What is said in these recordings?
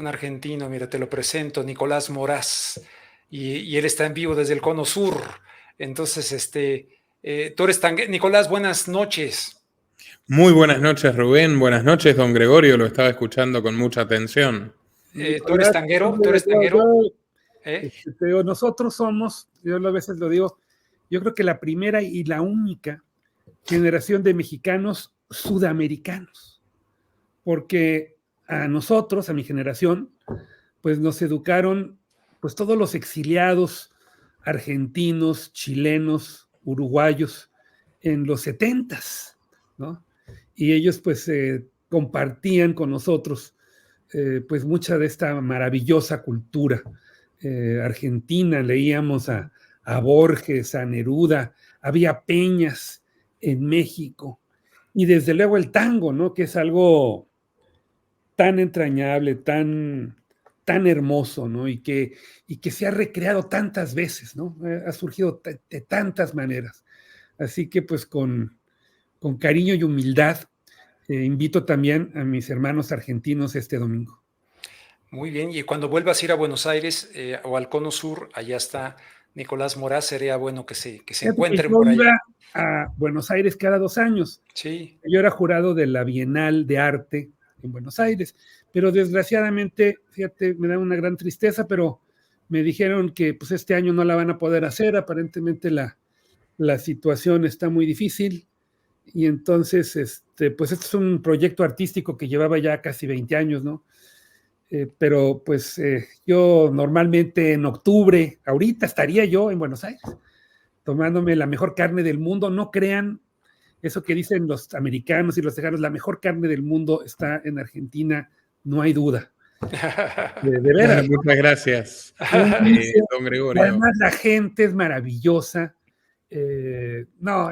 un argentino, mira, te lo presento, Nicolás Moraz, y él está en vivo desde el Cono Sur. Entonces, tú eres Nicolás, buenas noches. Muy buenas noches, Rubén. Buenas noches, don Gregorio. Lo estaba escuchando con mucha atención. ¿Tú eres Nicolás, tanguero? ¿Tú eres tanguero? te digo, nosotros somos, yo a veces lo digo, yo creo que la primera y la única generación de mexicanos sudamericanos, porque a nosotros, a mi generación, pues nos educaron pues todos los exiliados argentinos, chilenos, uruguayos en los 70s, ¿no? Y ellos pues compartían con nosotros pues mucha de esta maravillosa cultura argentina. Leíamos a Borges, a Neruda, había peñas en México, y desde luego el tango, ¿no? Que es algo tan entrañable, tan hermoso, ¿no? Y que se ha recreado tantas veces, ¿no? Ha surgido de tantas maneras. Así que pues con cariño y humildad invito también a mis hermanos argentinos este domingo. Muy bien, y cuando vuelvas a ir a Buenos Aires o al Cono Sur, allá está Nicolás Moraz, sería bueno que se Fíjate que encuentren yo por allá. iba a Buenos Aires cada 2 años. Sí. Yo era jurado de la Bienal de Arte en Buenos Aires, pero desgraciadamente, fíjate, me da una gran tristeza, pero me dijeron que pues este año no la van a poder hacer. Aparentemente la situación está muy difícil, y entonces pues este es un proyecto artístico que llevaba ya casi 20 años, ¿no? Pero pues yo normalmente en octubre, ahorita estaría yo en Buenos Aires, tomándome la mejor carne del mundo. No crean eso que dicen los americanos y los tejanos, la mejor carne del mundo está en Argentina, no hay duda. De veras. Muchas gracias, don Gregorio. Además, la gente es maravillosa. No,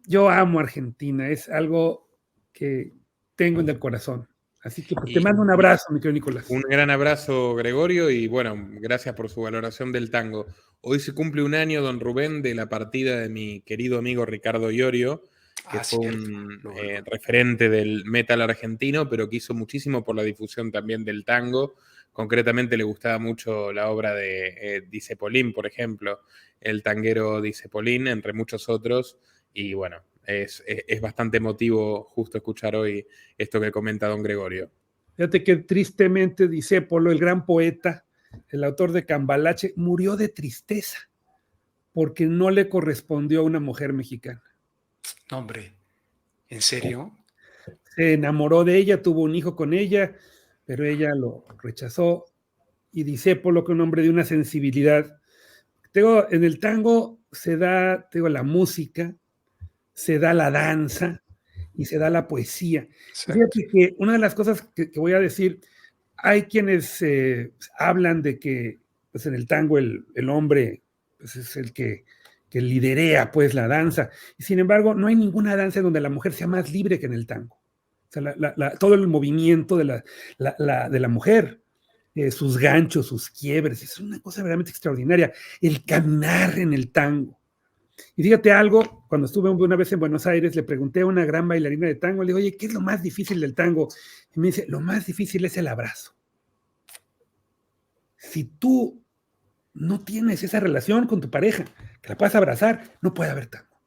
yo amo Argentina, es algo que tengo en el corazón. Así que pues, te mando un abrazo, mi querido Nicolás. Un gran abrazo, Gregorio, y bueno, gracias por su valoración del tango. Hoy se cumple un año, don Rubén, de la partida de mi querido amigo Ricardo Iorio, que fue un referente del metal argentino, pero que hizo muchísimo por la difusión también del tango. Concretamente le gustaba mucho la obra de Di Cepolín, por ejemplo, el tanguero Di Cepolín, entre muchos otros, y bueno, es bastante emotivo justo escuchar hoy esto que comenta don Gregorio. Fíjate que tristemente Discépolo, el gran poeta, el autor de Cambalache, murió de tristeza porque no le correspondió a una mujer mexicana. No, hombre, ¿en serio? Se enamoró de ella, tuvo un hijo con ella, pero ella lo rechazó. Y Discépolo, que es un hombre de una sensibilidad. En el tango se da, la música, se da la danza y se da la poesía. Fíjate que una de las cosas que voy a decir, hay quienes hablan de que pues en el tango el hombre pues es el que liderea pues la danza, y sin embargo no hay ninguna danza en donde la mujer sea más libre que en el tango. O sea, todo el movimiento de la mujer, sus ganchos, sus quiebres, es una cosa realmente extraordinaria, el caminar en el tango. Y fíjate algo, cuando estuve una vez en Buenos Aires, le pregunté a una gran bailarina de tango, le digo, oye, ¿qué es lo más difícil del tango? Y me dice, lo más difícil es el abrazo. Si tú no tienes esa relación con tu pareja, que la puedas abrazar, no puede haber tango.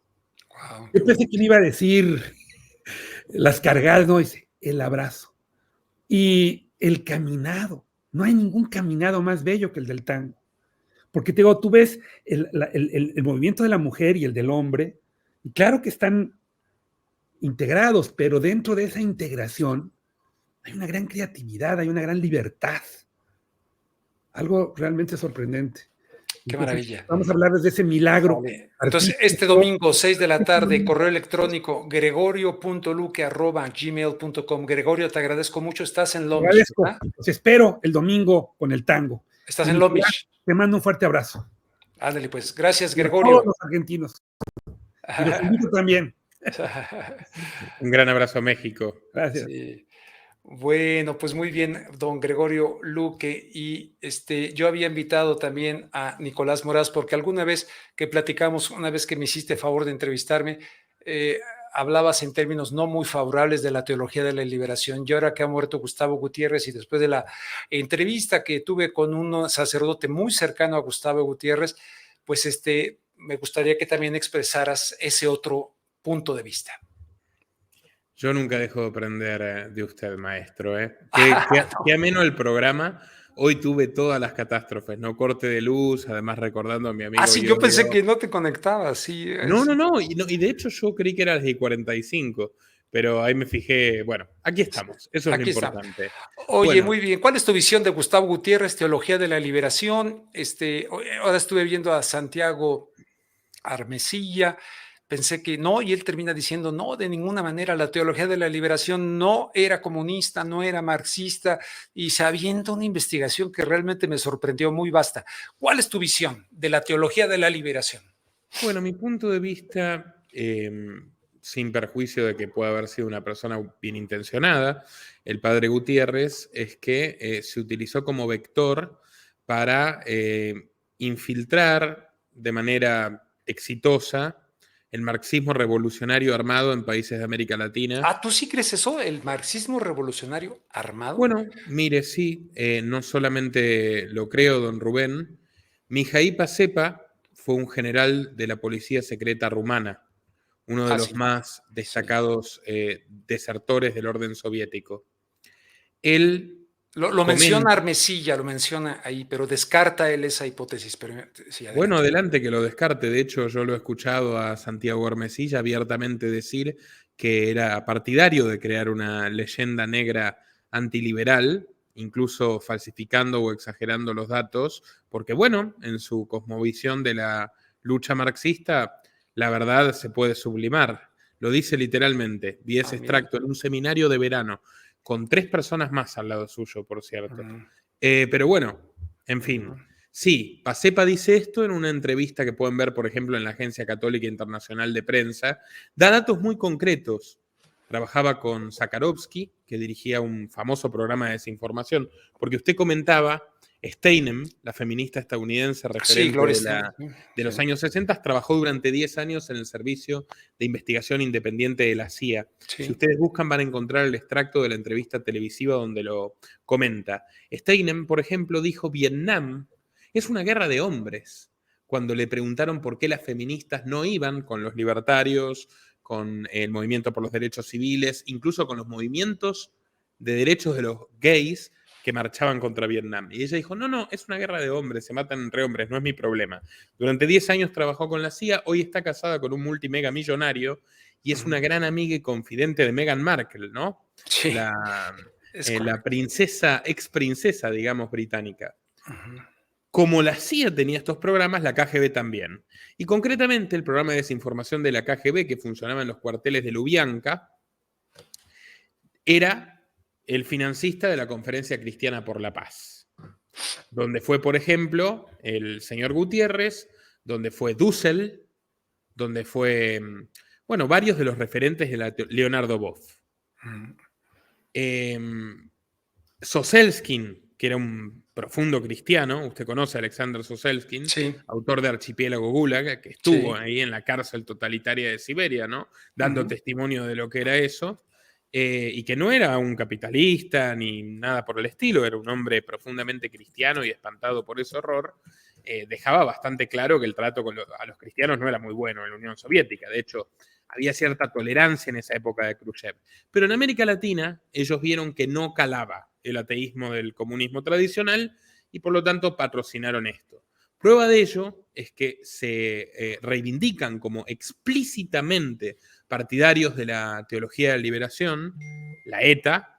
Wow, yo pensé que le iba a decir las cargadas, no, dice, el abrazo. Y el caminado, no hay ningún caminado más bello que el del tango. Porque te digo, tú ves el movimiento de la mujer y el del hombre, y claro que están integrados, pero dentro de esa integración hay una gran creatividad, hay una gran libertad. Algo realmente sorprendente. Qué Entonces, maravilla. Vamos a hablar de ese milagro. Vale. Entonces, este domingo, 6 de la tarde, correo electrónico gregorio.luque@gmail.com. Gregorio, te agradezco mucho. Estás en Long Beach, ¿verdad? Te espero el domingo con el tango. Estás en Long Beach. Te mando un fuerte abrazo. Ándale, pues. Gracias, Y Gregorio. a todos los argentinos. Y los invito también. Un gran abrazo a México. Gracias. Sí. Bueno, pues muy bien, don Gregorio Luque. Y yo había invitado también a Nicolás Moraz, porque alguna vez que platicamos, una vez que me hiciste favor de entrevistarme, hablabas en términos no muy favorables de la teología de la liberación. Y ahora que ha muerto Gustavo Gutiérrez y después de la entrevista que tuve con un sacerdote muy cercano a Gustavo Gutiérrez, pues me gustaría que también expresaras ese otro punto de vista. Yo nunca dejo de aprender de usted, maestro. Qué ameno el programa. Hoy tuve todas las catástrofes, ¿no? Corte de luz, además recordando a mi amigo. Sí, yo pensé que no te conectabas, sí. No, y de hecho yo creí que era las 10:45, pero ahí me fijé, bueno, aquí estamos, eso es lo importante. Oye, bueno, muy bien, ¿cuál es tu visión de Gustavo Gutiérrez, Teología de la Liberación? Ahora estuve viendo a Santiago Armesilla, pensé que no, y él termina diciendo, no, de ninguna manera, la teología de la liberación no era comunista, no era marxista, y se avienta una investigación que realmente me sorprendió, muy vasta. ¿Cuál es tu visión de la teología de la liberación? Bueno, mi punto de vista, sin perjuicio de que pueda haber sido una persona bien intencionada, el padre Gutiérrez, es que se utilizó como vector para infiltrar de manera exitosa el marxismo revolucionario armado en países de América Latina. ¿Tú sí crees eso? ¿El marxismo revolucionario armado? Bueno, mire, sí, no solamente lo creo, don Rubén. Mijaí Pacepa fue un general de la policía secreta rumana, uno de los más destacados desertores del orden soviético. Él Lo menciona Armesilla, lo menciona ahí, pero descarta él esa hipótesis. Pero, sí, bueno, adelante que lo descarte. De hecho, yo lo he escuchado a Santiago Armesilla abiertamente decir que era partidario de crear una leyenda negra antiliberal, incluso falsificando o exagerando los datos, porque bueno, en su cosmovisión de la lucha marxista, la verdad se puede sublimar. Lo dice literalmente. Vi ese extracto en un seminario de verano, con 3 personas más al lado suyo, por cierto. Pero bueno, en fin. Sí, Pacepa dice esto en una entrevista que pueden ver, por ejemplo, en la Agencia Católica Internacional de Prensa. Da datos muy concretos. Trabajaba con Sakharovsky, que dirigía un famoso programa de desinformación, porque usted comentaba, Steinem, la feminista estadounidense referente de los años 60, trabajó durante 10 años en el Servicio de Investigación Independiente de la CIA. Sí. Si ustedes buscan van a encontrar el extracto de la entrevista televisiva donde lo comenta. Steinem, por ejemplo, dijo: Vietnam es una guerra de hombres. Cuando le preguntaron por qué las feministas no iban con los libertarios, con el movimiento por los derechos civiles, incluso con los movimientos de derechos de los gays que marchaban contra Vietnam. Y ella dijo, no, es una guerra de hombres, se matan entre hombres, no es mi problema. Durante 10 años trabajó con la CIA, hoy está casada con un multimega millonario y es una gran amiga y confidente de Meghan Markle, ¿no? Sí. La princesa, ex princesa, digamos, británica. Como la CIA tenía estos programas, la KGB también. Y concretamente el programa de desinformación de la KGB, que funcionaba en los cuarteles de Lubyanka, era el financista de la Conferencia Cristiana por la Paz, donde fue, por ejemplo, el señor Gutiérrez, donde fue Dussel, donde fue, bueno, varios de los referentes de Leonardo Boff. Soselskin, que era un profundo cristiano, usted conoce a Alexander Soselskin, sí. Autor de Archipiélago Gulag, que estuvo ahí en la cárcel totalitaria de Siberia, ¿no? Dando testimonio de lo que era eso, y que no era un capitalista ni nada por el estilo, era un hombre profundamente cristiano y espantado por ese horror. Dejaba bastante claro que el trato a los cristianos no era muy bueno en la Unión Soviética. De hecho, había cierta tolerancia en esa época de Khrushchev. Pero en América Latina, ellos vieron que no calaba el ateísmo del comunismo tradicional y por lo tanto patrocinaron esto. Prueba de ello es que se reivindican como explícitamente partidarios de la teología de la liberación, la ETA,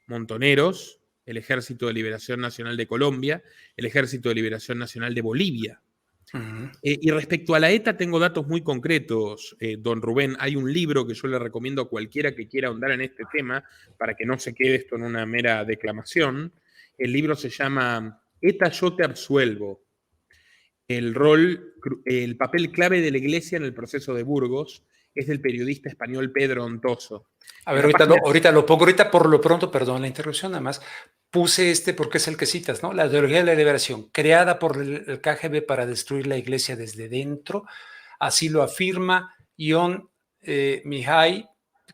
Montoneros, el Ejército de Liberación Nacional de Colombia, el Ejército de Liberación Nacional de Bolivia. Y respecto a la ETA tengo datos muy concretos, don Rubén. Hay un libro que yo le recomiendo a cualquiera que quiera ahondar en este tema para que no se quede esto en una mera declamación. El libro se llama ETA, yo te absuelvo. El papel clave de la Iglesia en el proceso de Burgos es del periodista español Pedro Ontoso. A ver, ahorita lo pongo, ahorita por lo pronto, perdón la interrupción, nada más, puse porque es el que citas, ¿no? La teología de la liberación, creada por el KGB para destruir la iglesia desde dentro, así lo afirma Ion Mihai,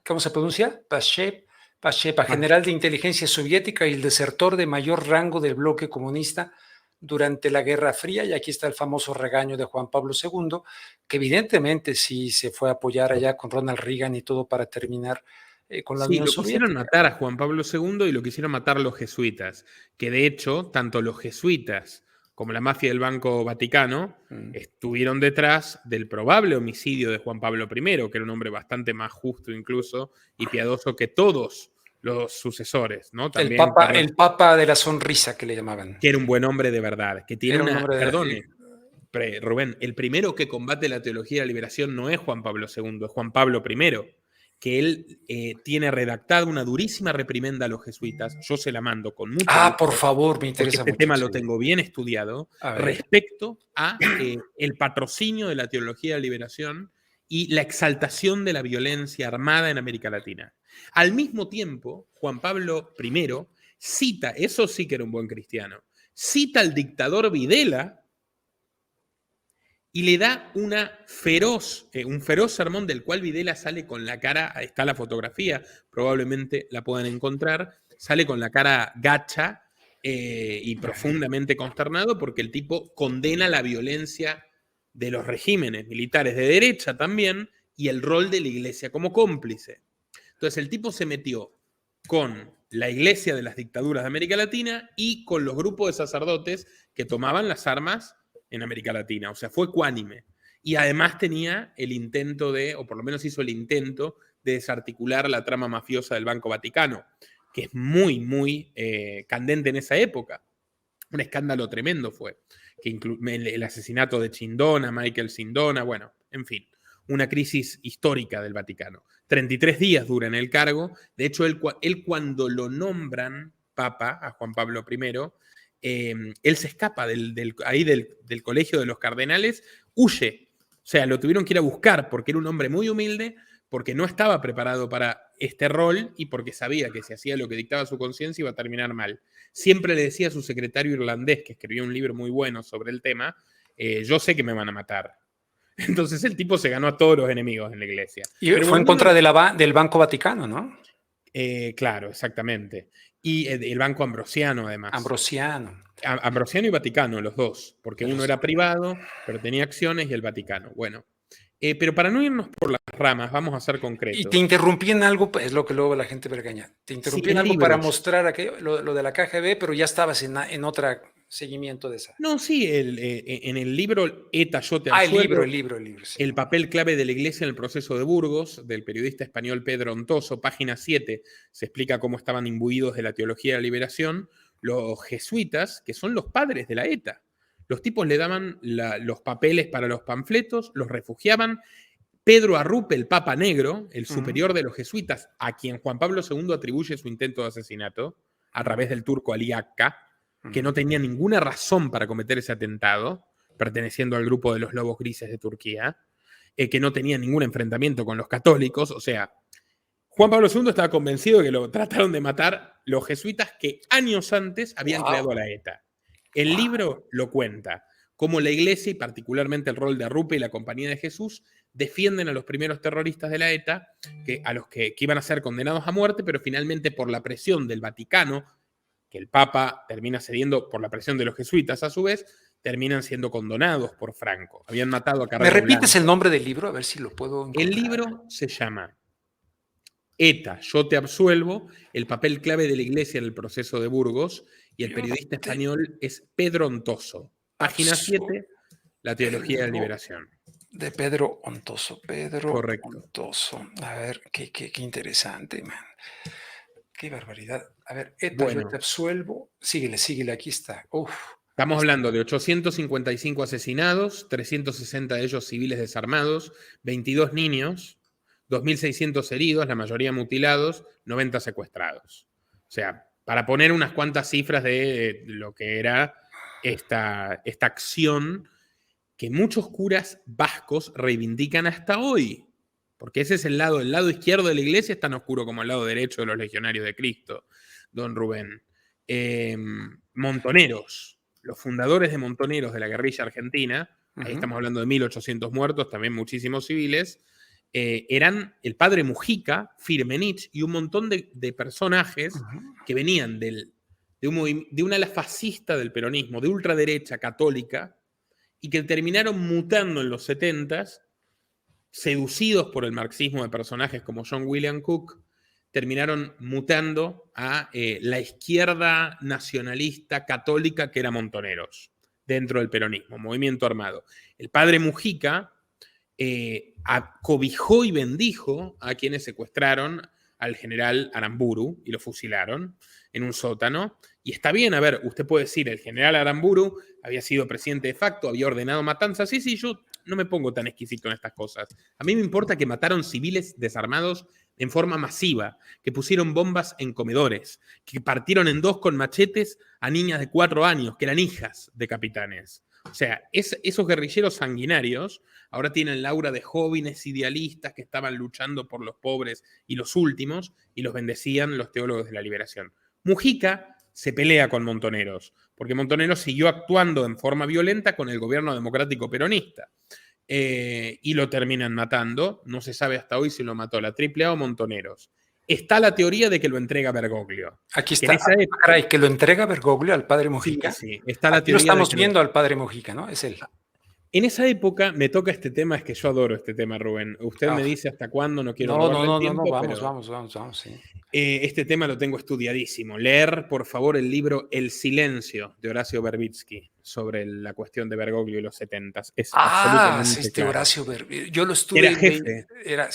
¿cómo se pronuncia? Pashepa, general de inteligencia soviética y el desertor de mayor rango del bloque comunista durante la Guerra Fría, y aquí está el famoso regaño de Juan Pablo II, que evidentemente sí se fue a apoyar allá con Ronald Reagan y todo para terminar con la Unión lo quisieron Soviética. matar a Juan Pablo II y lo quisieron matar los jesuitas, que de hecho, tanto los jesuitas como la mafia del Banco Vaticano estuvieron detrás del probable homicidio de Juan Pablo I, que era un hombre bastante más justo incluso y piadoso que todos los sucesores, ¿no? También el Papa de la sonrisa, que le llamaban. Que era un buen hombre de verdad, que tiene perdone, Rubén, el primero que combate la teología de la liberación no es Juan Pablo II, es Juan Pablo I, que él tiene redactada una durísima reprimenda a los jesuitas. Yo se la mando con mucho gusto, por favor, me interesa porque este mucho. tema lo tengo bien estudiado, respecto a el patrocinio de la teología de la liberación y la exaltación de la violencia armada en América Latina. Al mismo tiempo, Juan Pablo I cita, eso sí que era un buen cristiano, cita al dictador Videla y le da un feroz sermón del cual Videla sale con la cara, ahí está la fotografía, probablemente la puedan encontrar, sale con la cara gacha y profundamente consternado porque el tipo condena la violencia de los regímenes militares de derecha también y el rol de la iglesia como cómplice. Entonces el tipo se metió con la iglesia de las dictaduras de América Latina y con los grupos de sacerdotes que tomaban las armas en América Latina, o sea, fue ecuánime. Y además tenía el intento o por lo menos hizo el intento de desarticular la trama mafiosa del Banco Vaticano, que es muy, muy candente en esa época. Un escándalo tremendo fue, que el asesinato de Cindona, Michael Cindona, bueno, en fin, una crisis histórica del Vaticano. 33 días dura en el cargo. De hecho, él cuando lo nombran papa, a Juan Pablo I, él se escapa del colegio de los cardenales, huye. O sea, lo tuvieron que ir a buscar porque era un hombre muy humilde, porque no estaba preparado para este rol y porque sabía que si hacía lo que dictaba su conciencia iba a terminar mal. Siempre le decía a su secretario irlandés, que escribió un libro muy bueno sobre el tema, yo sé que me van a matar. Entonces el tipo se ganó a todos los enemigos en la iglesia. Y fue en contra del Banco Vaticano, ¿no? Claro, exactamente. Y el Banco Ambrosiano, además. Ambrosiano y Vaticano, los dos, porque uno era privado, pero tenía acciones, y el Vaticano. Bueno, pero para no irnos por las ramas, vamos a ser concretos. Y te interrumpí en algo, es lo que luego la gente vergaña. Te interrumpí en algo para mostrar aquello, lo de la KGB, pero ya estabas en otro seguimiento de esa. No, sí, en el libro ETA, yo te absuelvo. El libro. Sí. El papel clave de la Iglesia en el proceso de Burgos, del periodista español Pedro Ontoso, página 7, se explica cómo estaban imbuidos de la teología de la liberación los jesuitas, que son los padres de la ETA. Los tipos le daban los papeles para los panfletos, los refugiaban. Pedro Arrupe, el Papa Negro, el superior de los jesuitas, a quien Juan Pablo II atribuye su intento de asesinato a través del turco Ali Akka, que no tenía ninguna razón para cometer ese atentado, perteneciendo al grupo de los Lobos Grises de Turquía, que no tenía ningún enfrentamiento con los católicos. O sea, Juan Pablo II estaba convencido de que lo trataron de matar los jesuitas que años antes habían creado a la ETA. El libro lo cuenta, cómo la iglesia, y particularmente el rol de Arrupe y la Compañía de Jesús, defienden a los primeros terroristas de la ETA, a los que iban a ser condenados a muerte, pero finalmente por la presión del Vaticano, que el Papa termina cediendo por la presión de los jesuitas a su vez, terminan siendo condonados por Franco. Habían matado a Carrero. ¿Me repites el nombre del libro? A ver si lo puedo encontrar. El libro se llama ETA, yo te absuelvo, el papel clave de la iglesia en el proceso de Burgos, y el periodista español es Pedro Ontoso. Página 7, la teología de la liberación. De Pedro Ontoso. Correcto. Ontoso. A ver, qué interesante, man. Qué barbaridad. A ver, ETA, yo te absuelvo. Síguele, aquí está. Estamos hablando de 855 asesinados, 360 de ellos civiles desarmados, 22 niños, 2.600 heridos, la mayoría mutilados, 90 secuestrados. O sea, para poner unas cuantas cifras de lo que era esta acción que muchos curas vascos reivindican hasta hoy. Porque ese es el lado izquierdo de la iglesia es tan oscuro como el lado derecho de los legionarios de Cristo, don Rubén. Montoneros, los fundadores de Montoneros de la guerrilla argentina, ahí estamos hablando de 1.800 muertos, también muchísimos civiles, eran el padre Mujica, Firmenich y un montón de personajes que venían de un ala fascista del peronismo, de ultraderecha católica, y que terminaron mutando en los 70s, seducidos por el marxismo de personajes como John William Cook, terminaron mutando a la izquierda nacionalista católica que era Montoneros, dentro del peronismo, movimiento armado. El padre Mujica acobijó y bendijo a quienes secuestraron al general Aramburu y lo fusilaron en un sótano. Y está bien, a ver, usted puede decir, el general Aramburu había sido presidente de facto, había ordenado matanzas. Sí, yo no me pongo tan exquisito en estas cosas. A mí me importa que mataron civiles desarmados en forma masiva, que pusieron bombas en comedores, que partieron en dos con machetes a niñas de 4 años, que eran hijas de capitanes. O sea, esos guerrilleros sanguinarios ahora tienen el aura de jóvenes idealistas que estaban luchando por los pobres y los últimos, y los bendecían los teólogos de la liberación. Mujica se pelea con Montoneros, porque Montoneros siguió actuando en forma violenta con el gobierno democrático peronista. Y lo terminan matando. No se sabe hasta hoy si lo mató la AAA o Montoneros. Está la teoría de que lo entrega Bergoglio. Aquí está, caray, que lo entrega Bergoglio al padre Mujica. Sí, está la teoría. Lo estamos viendo al padre Mujica, ¿no? Es él. En esa época me toca este tema, es que yo adoro este tema, Rubén. Usted me dice hasta cuándo, no quiero robarle el tiempo. Vamos, sí. Este tema lo tengo estudiadísimo. Leer, por favor, el libro El silencio de Horacio Verbitsky sobre la cuestión de Bergoglio y los 70s. Es absolutamente claro. Horacio Verbitsky. Yo lo estuve. Era jefe.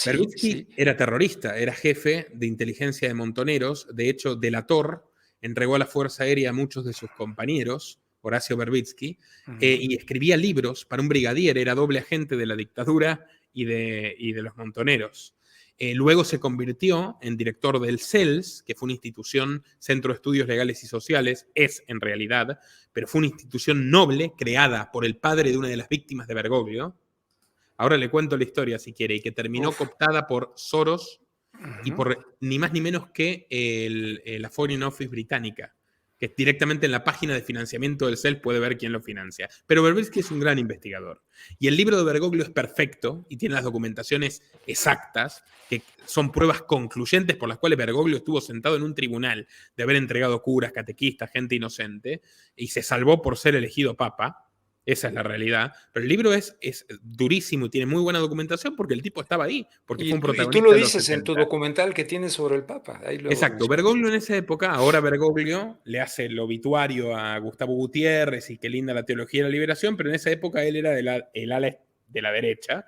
Verbitsky era terrorista, era jefe de inteligencia de Montoneros. De hecho, delator, entregó a la Fuerza Aérea a muchos de sus compañeros, Horacio Verbitsky, y escribía libros para un brigadier, era doble agente de la dictadura y de los Montoneros. Luego se convirtió en director del CELS, que fue una institución, Centro de Estudios Legales y Sociales, es en realidad, pero fue una institución noble creada por el padre de una de las víctimas de Bergoglio. Ahora le cuento la historia si quiere, y que terminó cooptada por Soros y por ni más ni menos que la Foreign Office británica, que directamente en la página de financiamiento del CELS puede ver quién lo financia. Pero Verbitsky es un gran investigador. Y el libro de Bergoglio es perfecto y tiene las documentaciones exactas, que son pruebas concluyentes por las cuales Bergoglio estuvo sentado en un tribunal de haber entregado curas, catequistas, gente inocente, y se salvó por ser elegido papa. Esa es la realidad. Pero el libro es durísimo y tiene muy buena documentación porque el tipo estaba ahí, porque fue un protagonista. Y tú lo dices en tu documental que tienes sobre el Papa. Exacto. Bergoglio en esa época, ahora Bergoglio le hace el obituario a Gustavo Gutiérrez y qué linda la teología de la liberación, pero en esa época él era el ala de la derecha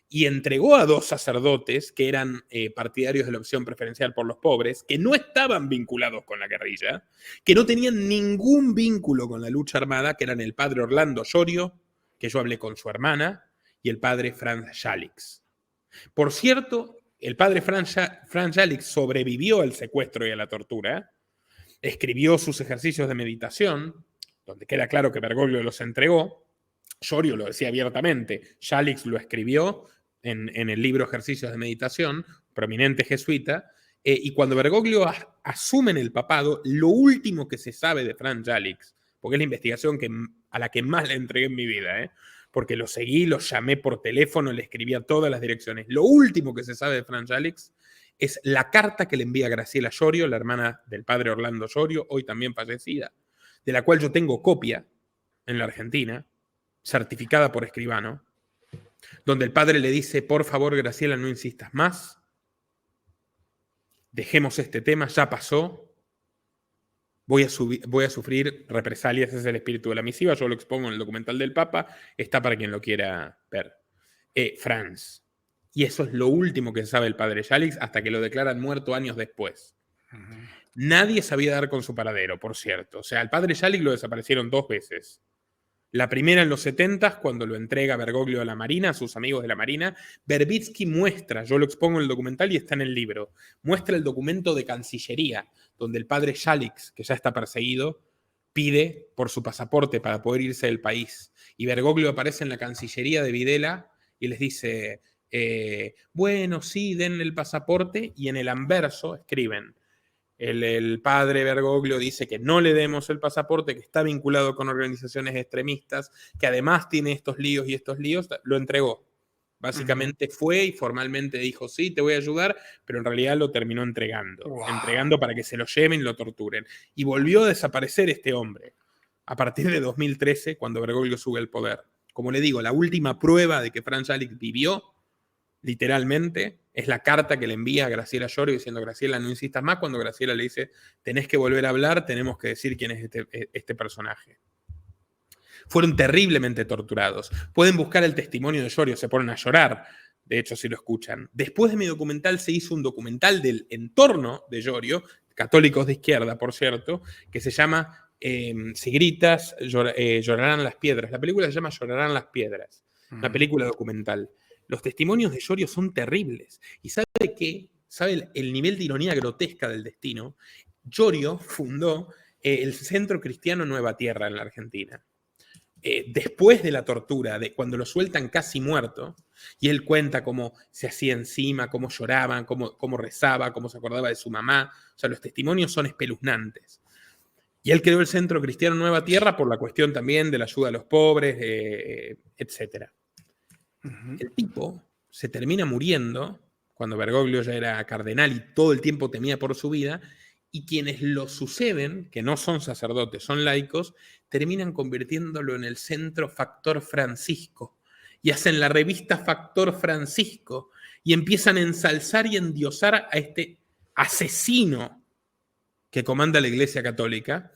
y entregó a 2 sacerdotes que eran partidarios de la opción preferencial por los pobres, que no estaban vinculados con la guerrilla, que no tenían ningún vínculo con la lucha armada, que eran el padre Orlando Llorio, que yo hablé con su hermana, y el padre Franz Jalix. Por cierto, el padre Franz Jalix sobrevivió al secuestro y a la tortura, escribió sus ejercicios de meditación, donde queda claro que Bergoglio los entregó. Llorio lo decía abiertamente, Jalix lo escribió en el libro Ejercicios de Meditación, prominente jesuita, y cuando Bergoglio asume en el papado, lo último que se sabe de Franz Jalix, porque es la investigación a la que más le entregué en mi vida, porque lo seguí, lo llamé por teléfono, le escribía todas las direcciones. Lo último que se sabe de Franz Jalix es la carta que le envía Graciela Llorio, la hermana del padre Orlando Llorio, hoy también fallecida, de la cual yo tengo copia en la Argentina, certificada por escribano, donde el padre le dice: por favor, Graciela, no insistas más, dejemos este tema, ya pasó, voy a sufrir represalias. Ese es el espíritu de la misiva, yo lo expongo en el documental del Papa, está para quien lo quiera ver. Franz. Y eso es lo último que se sabe del padre Jalix, hasta que lo declaran muerto años después. Nadie sabía dar con su paradero, por cierto. O sea, al padre Jalix lo desaparecieron 2 veces. La primera en los 70s, cuando lo entrega Bergoglio a la Marina, a sus amigos de la Marina. Verbitsky muestra, yo lo expongo en el documental y está en el libro, muestra el documento de Cancillería, donde el padre Jalix, que ya está perseguido, pide por su pasaporte para poder irse del país. Y Bergoglio aparece en la Cancillería de Videla y les dice: bueno, sí, denle el pasaporte, y en el anverso escriben: el padre Bergoglio dice que no le demos el pasaporte, que está vinculado con organizaciones extremistas, que además tiene estos líos y estos líos. Lo entregó. Básicamente fue y formalmente dijo, sí, te voy a ayudar, pero en realidad lo terminó entregando para que se lo lleven y lo torturen. Y volvió a desaparecer este hombre a partir de 2013, cuando Bergoglio sube al poder. Como le digo, la última prueba de que Franz Jalic vivió, literalmente, es la carta que le envía a Graciela Llorio diciendo, Graciela, no insistas más, cuando Graciela le dice, tenés que volver a hablar, tenemos que decir quién es este personaje. Fueron terriblemente torturados. Pueden buscar el testimonio de Llorio, se ponen a llorar, de hecho, si lo escuchan. Después de mi documental se hizo un documental del entorno de Llorio, católicos de izquierda, por cierto, que se llama Si gritas, llorarán las piedras. La película se llama Llorarán las piedras, una película documental. Los testimonios de Llorio son terribles. ¿Y sabe qué? ¿Sabe el nivel de ironía grotesca del destino? Llorio fundó el Centro Cristiano Nueva Tierra en la Argentina. Después de la tortura, de cuando lo sueltan casi muerto, y él cuenta cómo se hacía encima, cómo lloraban, cómo rezaba, cómo se acordaba de su mamá. O sea, los testimonios son espeluznantes. Y él creó el Centro Cristiano Nueva Tierra por la cuestión también de la ayuda a los pobres, etc. El tipo se termina muriendo cuando Bergoglio ya era cardenal y todo el tiempo temía por su vida, y quienes lo suceden, que no son sacerdotes, son laicos, terminan convirtiéndolo en el Centro Factor Francisco y hacen la revista Factor Francisco y empiezan a ensalzar y endiosar a este asesino que comanda la Iglesia Católica.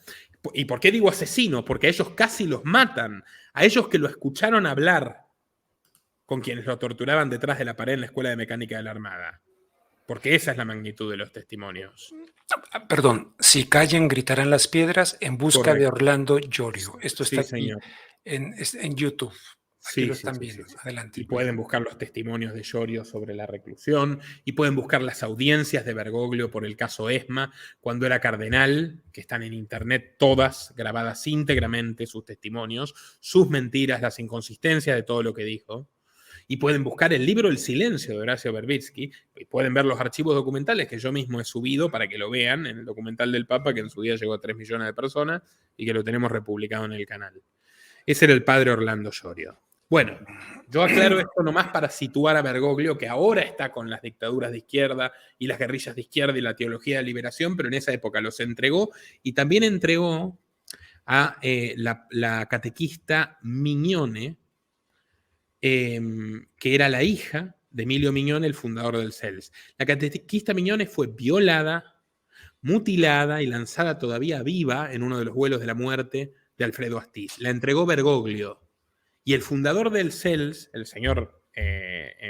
¿Y por qué digo asesino? Porque a ellos casi los matan, a ellos que lo escucharon hablar con quienes lo torturaban detrás de la pared en la Escuela de Mecánica de la Armada. Porque esa es la magnitud de los testimonios. Perdón, si callan, gritarán las piedras, en busca Correcto. de Orlando Llorio. Esto está sí, aquí señor. en YouTube. Aquí lo están viendo. Sí. Adelante. Y pueden buscar los testimonios de Llorio sobre la reclusión, y pueden buscar las audiencias de Bergoglio por el caso ESMA, cuando era cardenal, que están en internet todas grabadas íntegramente, sus testimonios, sus mentiras, las inconsistencias de todo lo que dijo. Y pueden buscar el libro El silencio de Horacio Verbitsky, y pueden ver los archivos documentales que yo mismo he subido para que lo vean en el documental del Papa, que en su día llegó a 3 millones de personas y que lo tenemos republicado en el canal. Ese era el padre Orlando Llorio. Bueno, yo aclaro esto nomás para situar a Bergoglio, que ahora está con las dictaduras de izquierda y las guerrillas de izquierda y la teología de liberación, pero en esa época los entregó, y también entregó a la catequista Mignone, que era la hija de Emilio Mignone, el fundador del CELS. La catequista Mignone fue violada, mutilada y lanzada todavía viva en uno de los vuelos de la muerte de Alfredo Astiz. La entregó Bergoglio. Y el fundador del CELS, el señor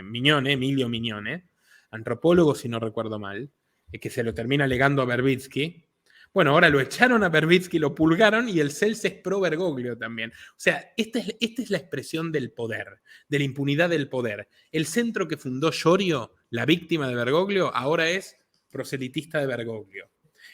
Mignone, Emilio Mignone, antropólogo si no recuerdo mal, que se lo termina legando a Verbitsky. Bueno, ahora lo echaron a Verbitsky, lo pulgaron, y el CELS es pro Bergoglio también. O sea, esta es la expresión del poder, de la impunidad del poder. El centro que fundó Llorio, la víctima de Bergoglio, ahora es proselitista de Bergoglio.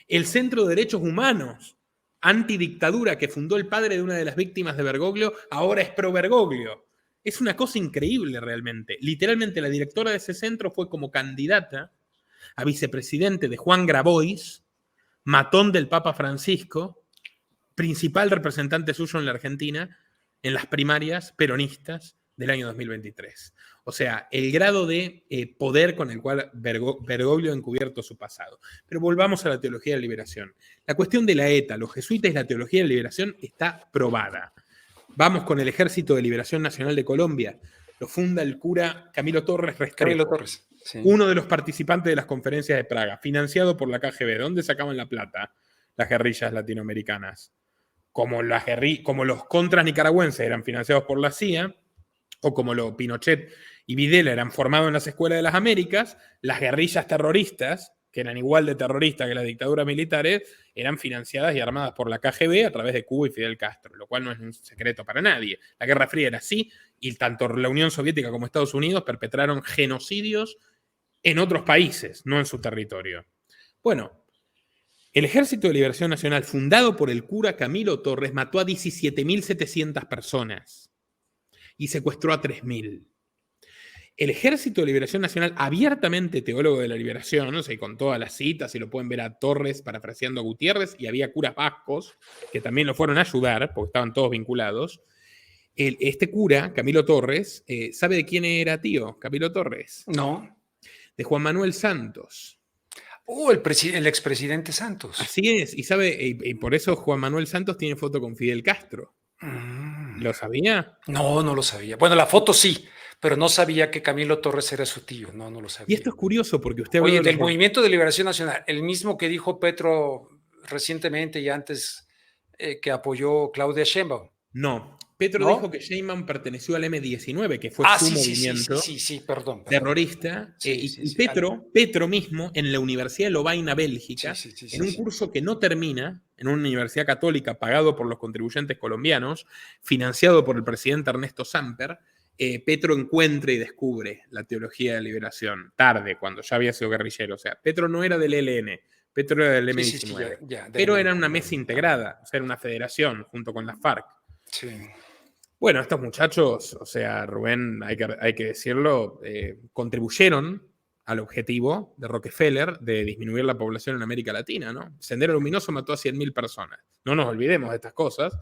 El Centro de Derechos Humanos, antidictadura, que fundó el padre de una de las víctimas de Bergoglio, ahora es pro Bergoglio. Es una cosa increíble realmente. Literalmente la directora de ese centro fue como candidata a vicepresidente de Juan Grabois, matón del Papa Francisco, principal representante suyo en la Argentina, en las primarias peronistas del año 2023. O sea, el grado de poder con el cual Bergoglio ha encubierto su pasado. Pero volvamos a la teología de la liberación. La cuestión de la ETA, los jesuitas y la teología de la liberación está probada. Vamos con el Ejército de Liberación Nacional de Colombia. Lo funda el cura Camilo Torres Restrepo. Camilo Torres. Sí. Uno de los participantes de las conferencias de Praga, financiado por la KGB. ¿De dónde sacaban la plata las guerrillas latinoamericanas? Como los contras nicaragüenses eran financiados por la CIA, o como Pinochet y Videla eran formados en las escuelas de las Américas, las guerrillas terroristas, que eran igual de terroristas que las dictaduras militares, eran financiadas y armadas por la KGB a través de Cuba y Fidel Castro, lo cual no es un secreto para nadie. La Guerra Fría era así, y tanto la Unión Soviética como Estados Unidos perpetraron genocidios en otros países, no en su territorio. Bueno, el Ejército de Liberación Nacional, fundado por el cura Camilo Torres, mató a 17.700 personas y secuestró a 3.000. El Ejército de Liberación Nacional, abiertamente teólogo de la liberación, ¿no? Con todas las citas, y lo pueden ver a Torres parafraseando a Gutiérrez, y había curas vascos que también lo fueron a ayudar, porque estaban todos vinculados, Este cura, Camilo Torres, ¿sabe de quién era tío Camilo Torres? No. De Juan Manuel Santos. El expresidente Santos. Así es, y sabe, y por eso Juan Manuel Santos tiene foto con Fidel Castro. ¿Lo sabía? No, no lo sabía. Bueno, la foto sí, pero no sabía que Camilo Torres era su tío. No, no lo sabía. Y esto es curioso porque usted habló Oye, de del Movimiento de Liberación Nacional, el mismo que dijo Petro recientemente y antes que apoyó Claudia Sheinbaum. No, Petro ¿No? dijo que Sheinbaum perteneció al M-19, que fue su movimiento perdón. terrorista. Petro mismo, en la Universidad de Lovaina, Bélgica, en un curso que no termina, en una universidad católica pagado por los contribuyentes colombianos, financiado por el presidente Ernesto Samper, Petro encuentra y descubre la teología de la liberación, tarde, cuando ya había sido guerrillero. O sea, Petro no era del ELN, Petro era del M-19, pero era una mesa integrada, o sea, era una federación junto con la FARC. Sí. Bueno, estos muchachos, o sea, Rubén, hay que decirlo, contribuyeron al objetivo de Rockefeller de disminuir la población en América Latina, ¿no? Sendero Luminoso mató a 100.000 personas. No nos olvidemos de estas cosas.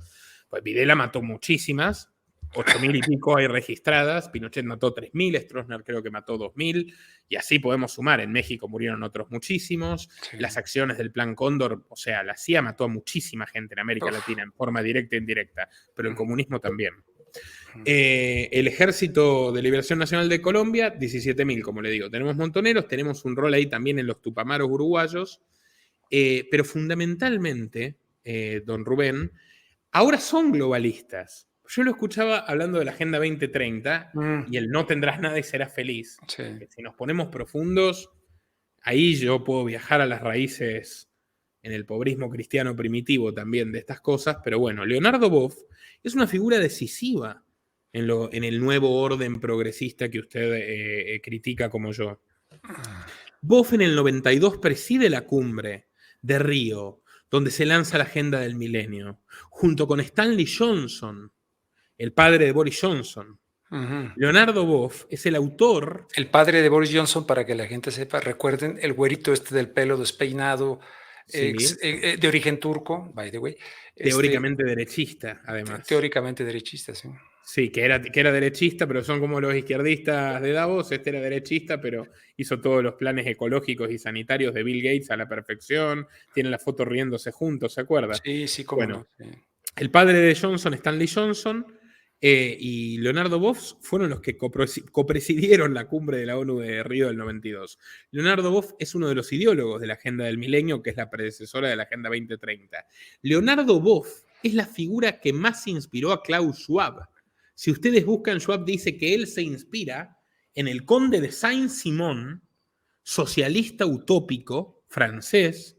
Pues Videla mató muchísimas, 8.000 y pico hay registradas, Pinochet mató 3.000, Stroessner creo que mató 2.000, y así podemos sumar. En México murieron otros muchísimos. Sí. Las acciones del Plan Cóndor, o sea, la CIA mató a muchísima gente en América Latina en forma directa e indirecta, pero el comunismo también. El Ejército de Liberación Nacional de Colombia, 17.000, como le digo. Tenemos montoneros, tenemos un rol ahí también en los tupamaros uruguayos, pero fundamentalmente, don Rubén, ahora son globalistas. Yo lo escuchaba hablando de la Agenda 2030 y el no tendrás nada y serás feliz. Sí. Si nos ponemos profundos, ahí yo puedo viajar a las raíces en el pobrismo cristiano primitivo también de estas cosas, pero bueno, Leonardo Boff es una figura decisiva en el nuevo orden progresista que usted critica como yo. Boff en el 92 preside la cumbre de Río, donde se lanza la Agenda del Milenio, junto con Stanley Johnson, el padre de Boris Johnson. Leonardo Boff es el autor... El padre de Boris Johnson, para que la gente sepa, recuerden, el güerito este del pelo despeinado, sí. De origen turco, by the way. Teóricamente derechista, además. Teóricamente derechista, sí. Sí, que era derechista, pero son como los izquierdistas de Davos. Este era derechista, pero hizo todos los planes ecológicos y sanitarios de Bill Gates a la perfección. Tienen la foto riéndose juntos, ¿se acuerda? Sí, sí, cómo bueno, no. Sí. El padre de Johnson, Stanley Johnson, y Leonardo Boff fueron los que copresidieron la cumbre de la ONU de Río del 92. Leonardo Boff es uno de los ideólogos de la Agenda del Milenio, que es la predecesora de la Agenda 2030. Leonardo Boff es la figura que más inspiró a Klaus Schwab. Si ustedes buscan, Schwab dice que él se inspira en el conde de Saint-Simon, socialista utópico francés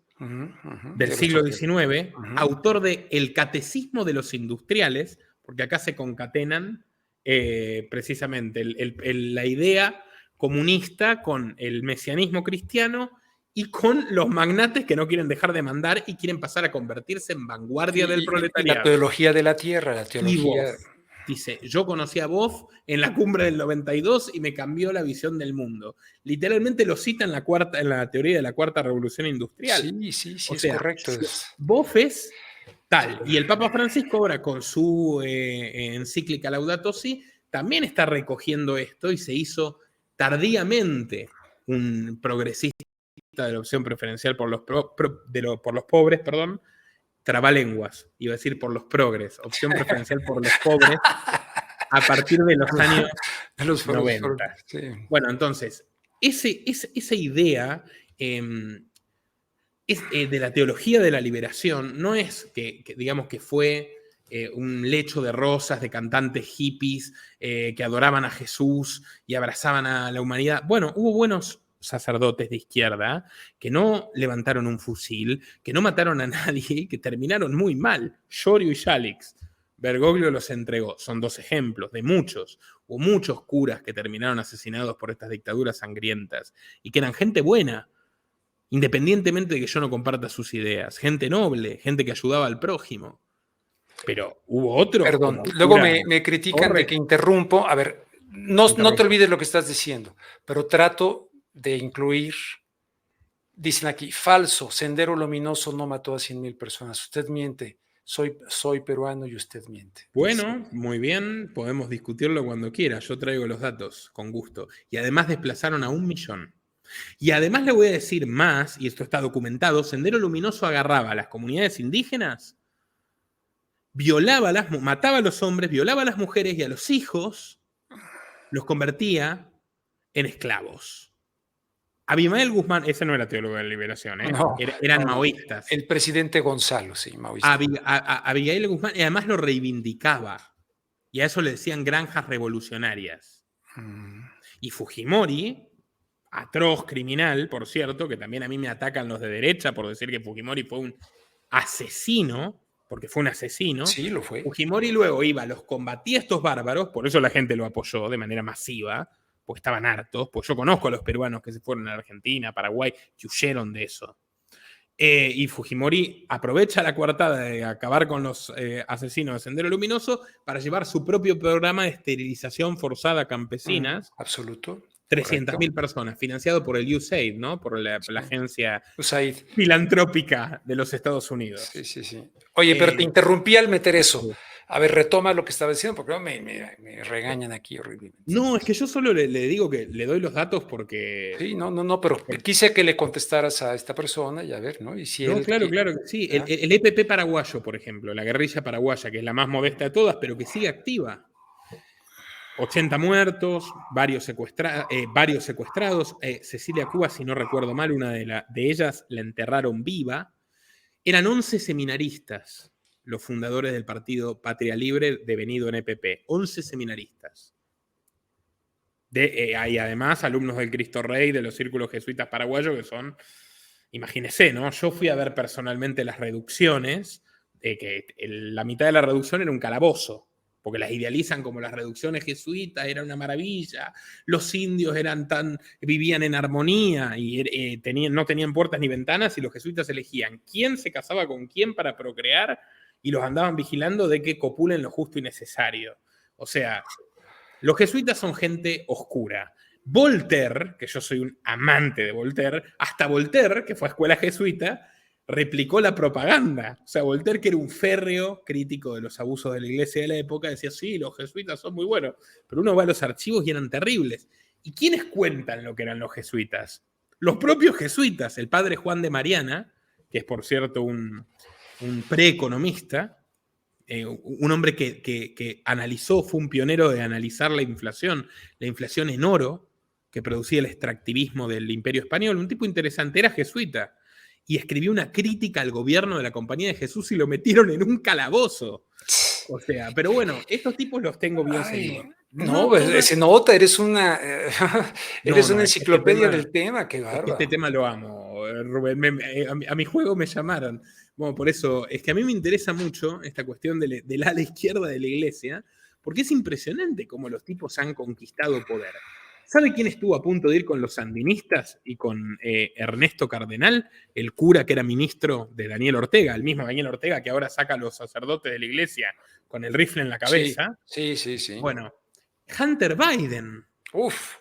del siglo XIX, autor de El Catecismo de los Industriales, porque acá se concatenan precisamente la idea comunista con el mesianismo cristiano y con los magnates que no quieren dejar de mandar y quieren pasar a convertirse en vanguardia del proletariado. La teología de la tierra, la teología... Dice, yo conocí a Boff en la cumbre del 92 y me cambió la visión del mundo. Literalmente lo cita en la teoría de la cuarta revolución industrial. Sí, o sea, es correcto. Boff es tal. Y el Papa Francisco ahora con su encíclica Laudato Si también está recogiendo esto y se hizo tardíamente un progresista de la opción preferencial por los pobres, perdón, trabalenguas, iba a decir por los progres, opción preferencial por los pobres, a partir de los años 90. Sí. Bueno, entonces, esa idea de la teología de la liberación no es que digamos que fue un lecho de rosas de cantantes hippies que adoraban a Jesús y abrazaban a la humanidad. Bueno, hubo buenos sacerdotes de izquierda que no levantaron un fusil, que no mataron a nadie, que terminaron muy mal. Llorio y Yalix. Bergoglio los entregó. Son dos ejemplos de muchos. Hubo muchos curas que terminaron asesinados por estas dictaduras sangrientas y que eran gente buena, independientemente de que yo no comparta sus ideas. Gente noble, gente que ayudaba al prójimo. Pero hubo otros. Perdón, luego me critican de que interrumpo. A ver, no te olvides lo que estás diciendo, pero trato de incluir, dicen aquí, falso, Sendero Luminoso no mató a 100.000 personas. Usted miente, soy peruano y usted miente. Bueno, muy bien, podemos discutirlo cuando quiera. Yo traigo los datos con gusto. Y además desplazaron a 1 millón. Y además le voy a decir más, y esto está documentado, Sendero Luminoso agarraba a las comunidades indígenas, mataba a los hombres, violaba a las mujeres y a los hijos los convertía en esclavos. Abimael Guzmán, ese no era teólogo de la liberación, No, eran no, maoístas. el presidente Gonzalo, sí, maoísta. Abigail Guzmán, y además lo reivindicaba. Y a eso le decían granjas revolucionarias. Y Fujimori, atroz criminal, por cierto, que también a mí me atacan los de derecha por decir que Fujimori fue un asesino, porque fue un asesino. Sí, lo fue. Fujimori luego los combatía a estos bárbaros, por eso la gente lo apoyó de manera masiva, porque estaban hartos, pues yo conozco a los peruanos que se fueron a Argentina, Paraguay, que huyeron de eso. Y Fujimori aprovecha la coartada de acabar con los asesinos de Sendero Luminoso para llevar su propio programa de esterilización forzada a campesinas. Absoluto. 300.000 personas, financiado por el USAID, ¿no? Por la agencia USAID filantrópica de los Estados Unidos. Sí. Oye, pero te interrumpí al meter eso. Sí. A ver, retoma lo que estaba diciendo, porque me regañan aquí horriblemente. No, es que yo solo le digo que le doy los datos porque... Sí, no, pero quise que le contestaras a esta persona y a ver, ¿no? Y si claro que sí. El EPP paraguayo, por ejemplo, la guerrilla paraguaya, que es la más modesta de todas, pero que sigue activa. 80 muertos, varios secuestrados. Cecilia Cuba, si no recuerdo mal, una de ellas la enterraron viva. Eran 11 seminaristas, los fundadores del partido Patria Libre devenido en EPP. 11 seminaristas. Hay además alumnos del Cristo Rey, de los círculos jesuitas paraguayos, que son, imagínense, ¿no? Yo fui a ver personalmente las reducciones, que la mitad de la reducción era un calabozo, porque las idealizan como las reducciones jesuitas, era una maravilla, los indios vivían en armonía y no tenían puertas ni ventanas, y los jesuitas elegían quién se casaba con quién para procrear y los andaban vigilando de que copulen lo justo y necesario. O sea, los jesuitas son gente oscura. Voltaire, que yo soy un amante de Voltaire, hasta Voltaire, que fue a escuela jesuita, replicó la propaganda. O sea, Voltaire, que era un férreo crítico de los abusos de la iglesia de la época, decía, sí, los jesuitas son muy buenos, pero uno va a los archivos y eran terribles. ¿Y quiénes cuentan lo que eran los jesuitas? Los propios jesuitas. El padre Juan de Mariana, que es por cierto un preeconomista, un hombre que analizó, fue un pionero de analizar la inflación en oro que producía el extractivismo del Imperio Español, un tipo interesante, era jesuita, y escribió una crítica al gobierno de la Compañía de Jesús y lo metieron en un calabozo. O sea, pero bueno, estos tipos los tengo bien seguidos. No, se nota, eres una enciclopedia del tema, qué bárbaro. Este tema lo amo, Rubén. A mi juego me llamaron. Bueno, por eso, es que a mí me interesa mucho esta cuestión del ala izquierda de la iglesia, porque es impresionante cómo los tipos han conquistado poder. ¿Sabe quién estuvo a punto de ir con los sandinistas y con Ernesto Cardenal, el cura que era ministro de Daniel Ortega, el mismo Daniel Ortega que ahora saca a los sacerdotes de la iglesia con el rifle en la cabeza? Sí. Bueno, Hunter Biden. Uf.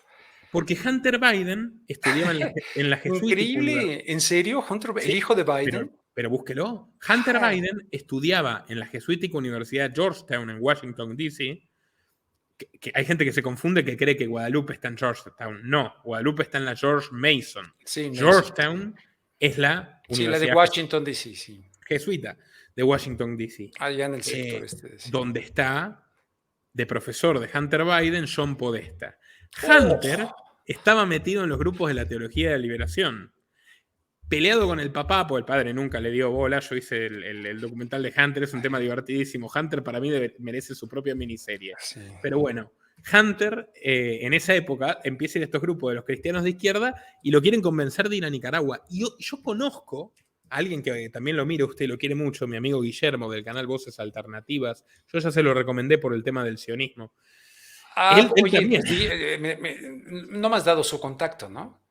Porque Hunter Biden estudiaba en la Jesuit. Increíble, ¿en serio? ¿El hijo de Biden? Pero búsquelo. Hunter Biden estudiaba en la Jesuítica Universidad de Georgetown en Washington, D.C., que hay gente que se confunde que cree que Guadalupe está en Georgetown. No, Guadalupe está en la George Mason. Sí, Georgetown es la universidad, la de Washington, D.C., sí. Jesuita de Washington, D.C. Allá en el sector sí. Donde está de profesor de Hunter Biden, John Podesta. Hunter estaba metido en los grupos de la teología de la liberación. Peleado con el papá, porque el padre nunca le dio bola. Yo hice el documental de Hunter, es un tema divertidísimo. Hunter para mí merece su propia miniserie. Sí. Pero bueno, Hunter en esa época empieza a ir a estos grupos de los cristianos de izquierda y lo quieren convencer de ir a Nicaragua. Y yo conozco a alguien que también lo mira, usted lo quiere mucho, mi amigo Guillermo del canal Voces Alternativas. Yo ya se lo recomendé por el tema del sionismo. No me has dado su contacto, ¿no?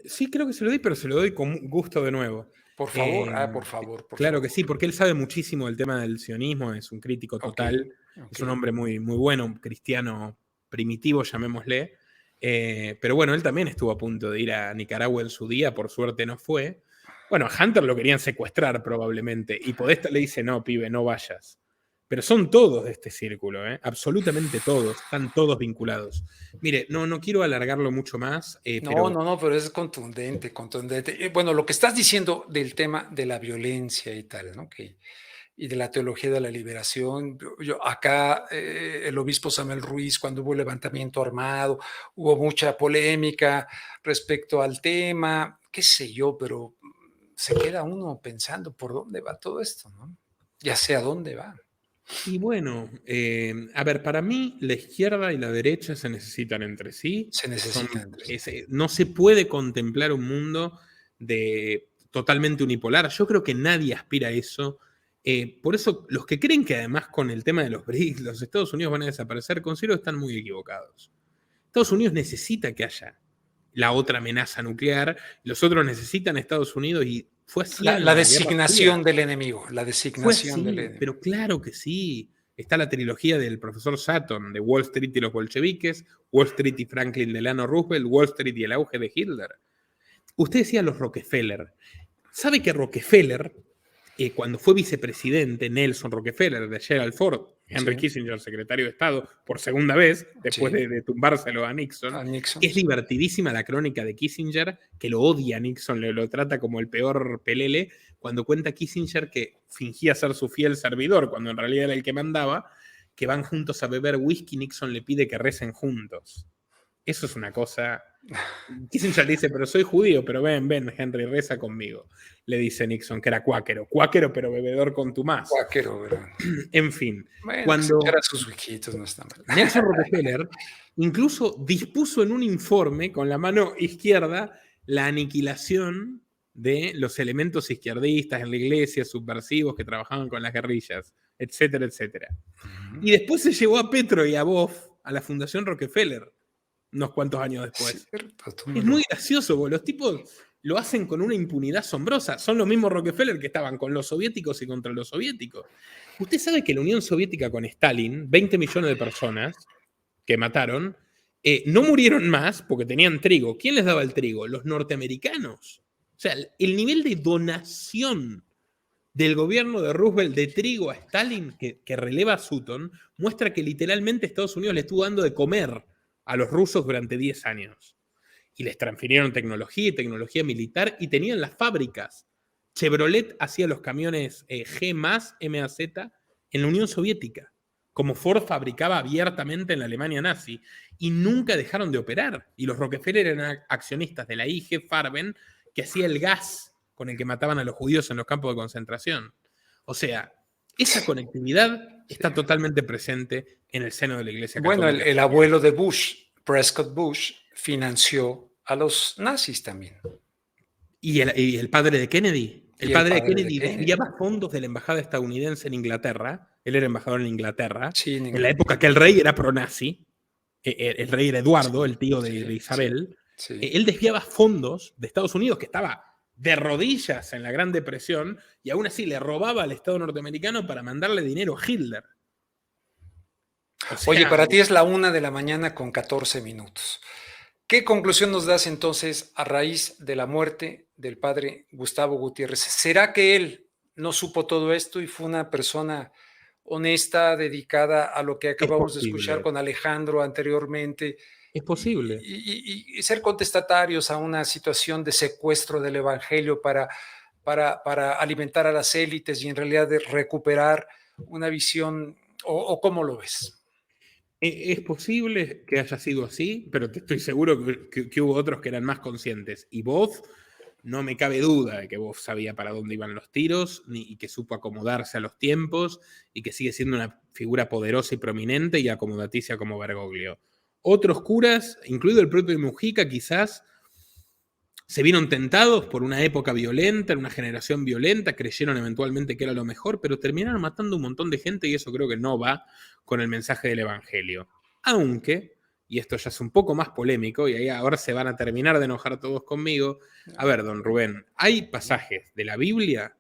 Sí, creo que se lo di, pero se lo doy con gusto de nuevo. Por favor, por favor. Claro que sí, porque él sabe muchísimo del tema del sionismo, es un crítico total, es un hombre muy, muy bueno, un cristiano primitivo, llamémosle. Pero bueno, él también estuvo a punto de ir a Nicaragua en su día, por suerte no fue. Bueno, a Hunter lo querían secuestrar probablemente, y Podesta le dice, no, pibe, no vayas. Pero son todos de este círculo, absolutamente todos, están todos vinculados. Mire, no quiero alargarlo mucho más, No, pero es contundente, contundente. Bueno, lo que estás diciendo del tema de la violencia y tal, ¿no? Y de la teología de la liberación. Acá, el obispo Samuel Ruiz, cuando hubo levantamiento armado, hubo mucha polémica respecto al tema, qué sé yo, pero se queda uno pensando por dónde va todo esto, ¿no? Ya sé a dónde va. Y bueno, a ver, para mí la izquierda y la derecha se necesitan entre sí. Se necesitan entre sí. No se puede contemplar un mundo totalmente unipolar. Yo creo que nadie aspira a eso. Por eso, los que creen que además con el tema de los BRICS, los Estados Unidos van a desaparecer, considero que están muy equivocados. Estados Unidos necesita que haya la otra amenaza nuclear, los otros necesitan a Estados Unidos y fue así La en la Guerra designación Fría. del enemigo, la Fue designación del así, enemigo. pero claro que sí. Está la trilogía del profesor Sutton, de Wall Street y los bolcheviques, Wall Street y Franklin Delano Roosevelt, Wall Street y el auge de Hitler. Usted decía los Rockefeller. ¿Sabe que Rockefeller, cuando fue vicepresidente, Nelson Rockefeller, de Gerald Ford, Henry Kissinger, secretario de Estado, por segunda vez, después de tumbárselo a Nixon, es divertidísima la crónica de Kissinger, que lo odia a Nixon, lo trata como el peor pelele, cuando cuenta Kissinger que fingía ser su fiel servidor, cuando en realidad era el que mandaba, que van juntos a beber whisky, Nixon le pide que recen juntos. Eso es una cosa. Kissinger le dice, pero soy judío, pero ven, Henry, reza conmigo. Le dice Nixon, que era cuáquero, pero bebedor contumaz. Cuáquero, ¿verdad? En fin. Bueno, cuando a sus whisquitos no está mal. Nelson Rockefeller incluso dispuso en un informe con la mano izquierda la aniquilación de los elementos izquierdistas en la iglesia, subversivos que trabajaban con las guerrillas, etcétera, etcétera. Y después se llevó a Petro y a Boff a la Fundación Rockefeller, unos cuantos años después. Es muy gracioso, porque los tipos lo hacen con una impunidad asombrosa. Son los mismos Rockefeller que estaban con los soviéticos y contra los soviéticos. Usted sabe que la Unión Soviética con Stalin, 20 millones de personas que mataron, no murieron más porque tenían trigo. ¿Quién les daba el trigo? Los norteamericanos. O sea, el nivel de donación del gobierno de Roosevelt de trigo a Stalin, que releva a Sutton, muestra que literalmente Estados Unidos le estuvo dando de comer a los rusos durante 10 años. Y les transfirieron tecnología y tecnología militar y tenían las fábricas. Chevrolet hacía los camiones G+, MAZ, en la Unión Soviética, como Ford fabricaba abiertamente en la Alemania nazi, y nunca dejaron de operar. Y los Rockefeller eran accionistas de la IG Farben, que hacía el gas con el que mataban a los judíos en los campos de concentración. O sea, esa conectividad está totalmente presente en el seno de la Iglesia Católica. Bueno, el abuelo de Bush, Prescott Bush, financió a los nazis también. ¿Y el padre de Kennedy? El padre de Kennedy desviaba fondos de la embajada estadounidense en Inglaterra. Él era embajador en Inglaterra. Sí, en la época que el rey era pro-nazi. El rey era Eduardo, el tío de Isabel. Sí. Él desviaba fondos de Estados Unidos, que estaba de rodillas en la Gran Depresión, y aún así le robaba al Estado norteamericano para mandarle dinero a Hitler. O sea, oye, para ti es la 1:14 ¿Qué conclusión nos das entonces a raíz de la muerte del padre Gustavo Gutiérrez? ¿Será que él no supo todo esto y fue una persona honesta, dedicada a lo que acabamos de escuchar con Alejandro anteriormente? Es posible. Y ser contestatarios a una situación de secuestro del evangelio para alimentar a las élites y en realidad de recuperar una visión, o ¿cómo lo ves? Es posible que haya sido así, pero te estoy seguro que hubo otros que eran más conscientes. Y Boff, no me cabe duda de que Boff sabía para dónde iban los tiros y que supo acomodarse a los tiempos y que sigue siendo una figura poderosa y prominente y acomodaticia como Bergoglio. Otros curas, incluido el propio Mujica, quizás se vieron tentados por una época violenta, una generación violenta, creyeron eventualmente que era lo mejor, pero terminaron matando un montón de gente y eso creo que no va con el mensaje del Evangelio. Aunque, y esto ya es un poco más polémico, y ahí ahora se van a terminar de enojar todos conmigo, a ver, don Rubén, hay pasajes de la Biblia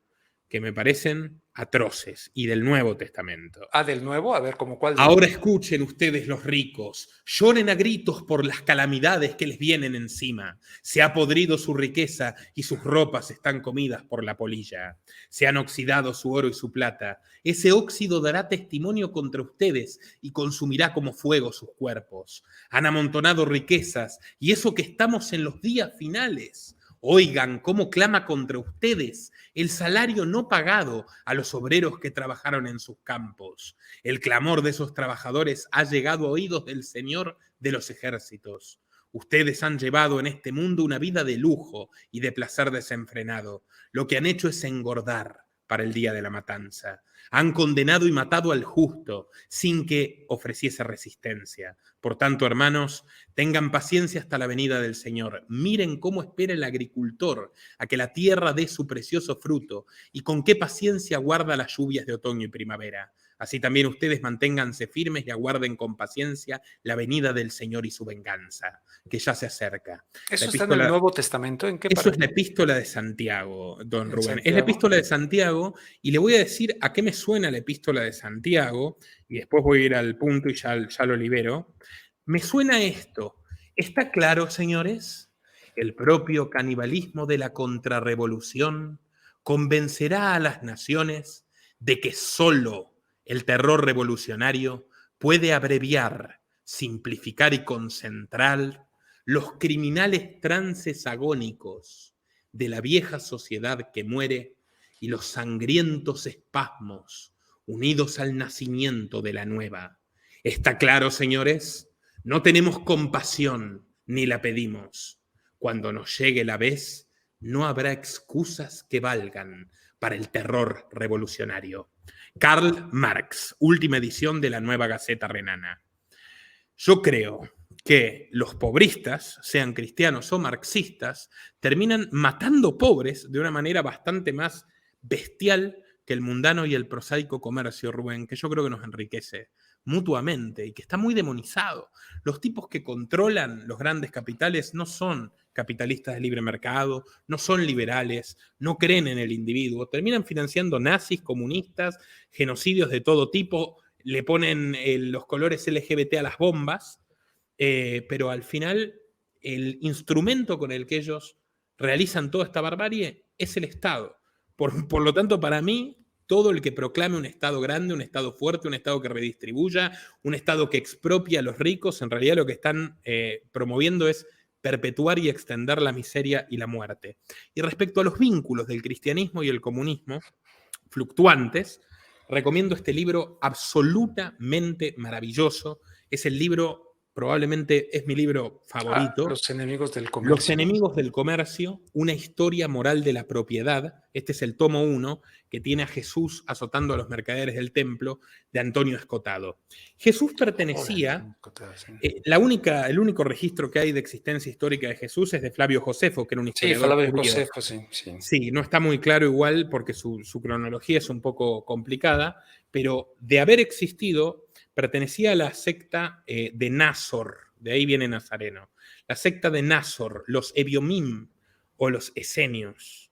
que me parecen atroces, y del Nuevo Testamento. Ah, ¿del Nuevo? A ver, ¿cómo cuál? Ahora escuchen ustedes los ricos, lloren a gritos por las calamidades que les vienen encima. Se ha podrido su riqueza y sus ropas están comidas por la polilla. Se han oxidado su oro y su plata. Ese óxido dará testimonio contra ustedes y consumirá como fuego sus cuerpos. Han amontonado riquezas, y eso que estamos en los días finales. Oigan cómo clama contra ustedes el salario no pagado a los obreros que trabajaron en sus campos. El clamor de esos trabajadores ha llegado a oídos del Señor de los ejércitos. Ustedes han llevado en este mundo una vida de lujo y de placer desenfrenado. Lo que han hecho es engordar para el día de la matanza. Han condenado y matado al justo sin que ofreciese resistencia. Por tanto, hermanos, tengan paciencia hasta la venida del Señor. Miren cómo espera el agricultor a que la tierra dé su precioso fruto y con qué paciencia guarda las lluvias de otoño y primavera. Así también ustedes manténganse firmes y aguarden con paciencia la venida del Señor y su venganza, que ya se acerca. ¿Eso está en el Nuevo Testamento? ¿En qué parte? Eso es la epístola de Santiago, don Rubén. Es la epístola de Santiago, y le voy a decir a qué me suena la epístola de Santiago, y después voy a ir al punto y ya lo libero. Me suena esto. ¿Está claro, señores? El propio canibalismo de la contrarrevolución convencerá a las naciones de que solo el terror revolucionario puede abreviar, simplificar y concentrar los criminales trances agónicos de la vieja sociedad que muere y los sangrientos espasmos unidos al nacimiento de la nueva. ¿Está claro, señores? No tenemos compasión ni la pedimos. Cuando nos llegue la vez, no habrá excusas que valgan para el terror revolucionario. Karl Marx, última edición de la Nueva Gaceta Renana. Yo creo que los pobristas, sean cristianos o marxistas, terminan matando pobres de una manera bastante más bestial que el mundano y el prosaico comercio, Rubén, que yo creo que nos enriquece mutuamente y que está muy demonizado. Los tipos que controlan los grandes capitales no son capitalistas de libre mercado, no son liberales, no creen en el individuo, terminan financiando nazis, comunistas, genocidios de todo tipo, le ponen los colores LGBT a las bombas, pero al final el instrumento con el que ellos realizan toda esta barbarie es el Estado. Por lo tanto, para mí, todo el que proclame un Estado grande, un Estado fuerte, un Estado que redistribuya, un Estado que expropia a los ricos, en realidad lo que están promoviendo es perpetuar y extender la miseria y la muerte. Y respecto a los vínculos del cristianismo y el comunismo, fluctuantes, recomiendo este libro absolutamente maravilloso. Es el libro, probablemente es mi libro favorito. Los enemigos del comercio. Los enemigos del comercio, una historia moral de la propiedad. Este es el tomo 1, que tiene a Jesús azotando a los mercaderes del templo, de Antonio Escotado. Jesús pertenecía, el único registro que hay de existencia histórica de Jesús es de Flavio Josefo, que era un historiador. Sí, Flavio Josefo, sí. Sí, no está muy claro igual porque su cronología es un poco complicada, pero de haber existido, pertenecía a la secta de Násor, de ahí viene Nazareno. La secta de Násor, los Ebiomim o los Esenios,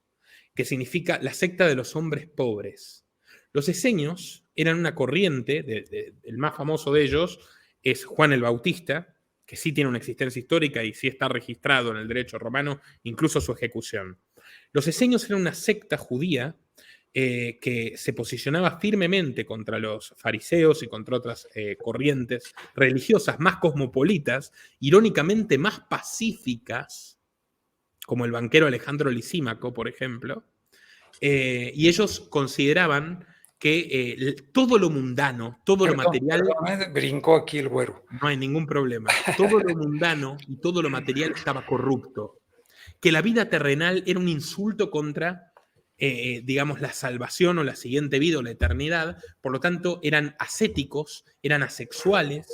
que significa la secta de los hombres pobres. Los esenios eran una corriente, el más famoso de ellos es Juan el Bautista, que sí tiene una existencia histórica y sí está registrado en el derecho romano, incluso su ejecución. Los esenios eran una secta judía que se posicionaba firmemente contra los fariseos y contra otras corrientes religiosas más cosmopolitas, irónicamente más pacíficas, como el banquero Alejandro Lisímaco, por ejemplo, y ellos consideraban que todo lo mundano, todo lo material... Brincó aquí el güero. No hay ningún problema. Todo lo mundano y todo lo material estaba corrupto. Que la vida terrenal era un insulto contra, digamos, la salvación o la siguiente vida o la eternidad. Por lo tanto, eran ascéticos, eran asexuales,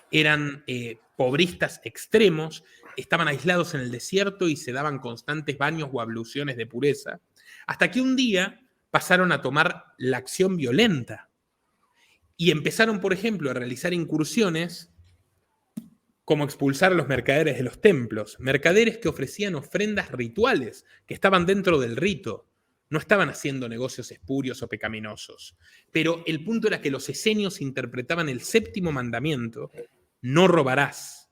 eran pobristas extremos, estaban aislados en el desierto y se daban constantes baños o abluciones de pureza. Hasta que un día pasaron a tomar la acción violenta y empezaron, por ejemplo, a realizar incursiones como expulsar a los mercaderes de los templos, mercaderes que ofrecían ofrendas rituales, que estaban dentro del rito. No estaban haciendo negocios espurios o pecaminosos. Pero el punto era que los esenios interpretaban el 7º mandamiento, no robarás,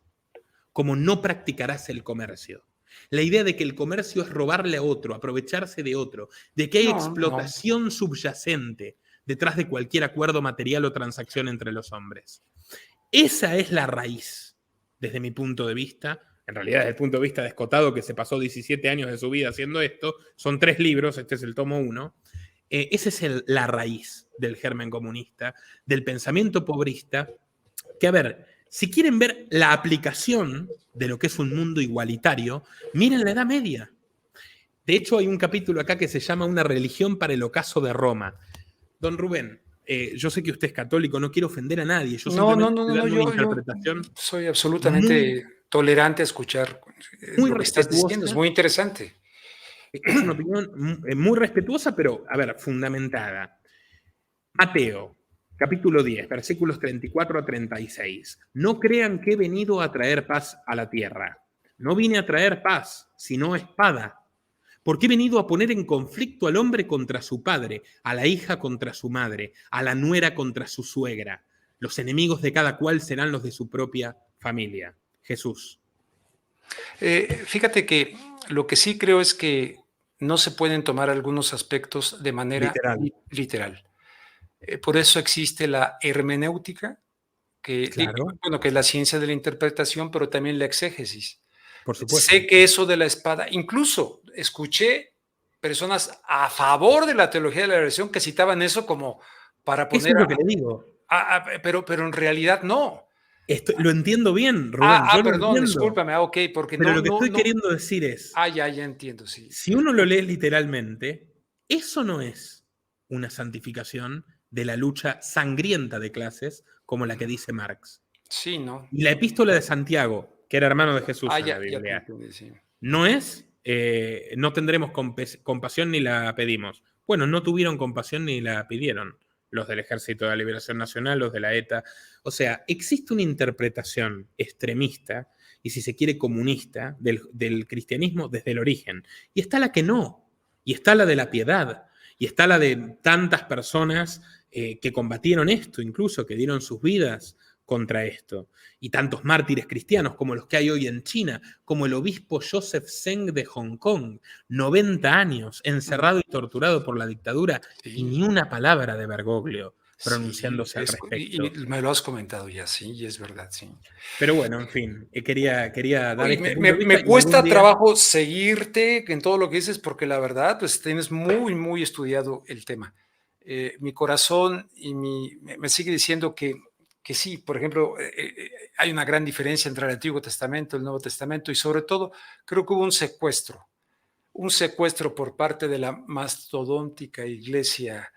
como no practicarás el comercio. La idea de que el comercio es robarle a otro, aprovecharse de otro, de que hay explotación subyacente detrás de cualquier acuerdo material o transacción entre los hombres. Esa es la raíz, desde mi punto de vista. En realidad, desde el punto de vista de Escotado, que se pasó 17 años de su vida haciendo esto, son 3 libros, este es el tomo 1. Esa es la raíz del germen comunista, del pensamiento pobrista, que, a ver, si quieren ver la aplicación de lo que es un mundo igualitario, miren la Edad Media. De hecho, hay un capítulo acá que se llama Una religión para el ocaso de Roma. Don Rubén, yo sé que usted es católico, no quiero ofender a nadie. Yo simplemente estoy dando una interpretación. Yo soy absolutamente tolerante a escuchar lo que estás diciendo. Es muy interesante. Es una opinión muy respetuosa, pero, a ver, fundamentada. Mateo, capítulo 10, versículos 34 a 36. No crean que he venido a traer paz a la tierra. No vine a traer paz, sino espada. Porque he venido a poner en conflicto al hombre contra su padre, a la hija contra su madre, a la nuera contra su suegra. Los enemigos de cada cual serán los de su propia familia. Jesús. Fíjate que lo que sí creo es que no se pueden tomar algunos aspectos de manera literal. Por eso existe la hermenéutica, que, claro. que es la ciencia de la interpretación, pero también la exégesis. Por supuesto. Sé que eso de la espada, incluso escuché personas a favor de la teología de la liberación que citaban eso como para poner... Eso es lo que le digo. Pero en realidad no. Lo entiendo bien, Rubén. Perdón, discúlpame, ok, porque pero lo que estoy queriendo decir es... ya entiendo, sí. Si uno lo lee literalmente, eso no es una santificación de la lucha sangrienta de clases como la que dice Marx. Sí, ¿no? Y la epístola de Santiago, que era hermano de Jesús en la Biblia, no es, no tendremos compasión ni la pedimos. Bueno, no tuvieron compasión ni la pidieron los del Ejército de la Liberación Nacional, los de la ETA. O sea, existe una interpretación extremista y, si se quiere, comunista del cristianismo desde el origen. Y está la que no, y está la de la piedad, y está la de tantas personas que combatieron esto, incluso que dieron sus vidas contra esto. Y tantos mártires cristianos como los que hay hoy en China, como el obispo Joseph Zeng de Hong Kong, 90 años, encerrado y torturado por la dictadura, y ni una palabra de Bergoglio pronunciándose al respecto. Y me lo has comentado ya, sí, y es verdad, sí. Pero bueno, en fin, quería dar este punto de vista. Me cuesta trabajo seguirte en todo lo que dices, porque la verdad, pues tienes muy, muy estudiado el tema. Mi corazón me sigue diciendo que sí, por ejemplo, hay una gran diferencia entre el Antiguo Testamento y el Nuevo Testamento, y sobre todo creo que hubo un secuestro por parte de la mastodóntica iglesia,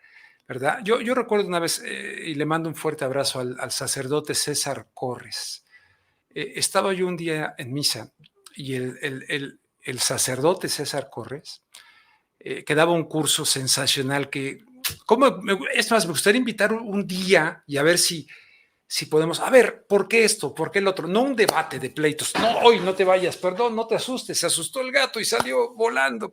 ¿verdad? Yo recuerdo una vez, y le mando un fuerte abrazo al sacerdote César Corres. Estaba yo un día en misa y el sacerdote César Corres que daba un curso sensacional es más, me gustaría invitar un día y a ver si podemos, a ver, ¿por qué esto? ¿Por qué el otro? No un debate de pleitos. No, hoy no te vayas, perdón, no te asustes. Se asustó el gato y salió volando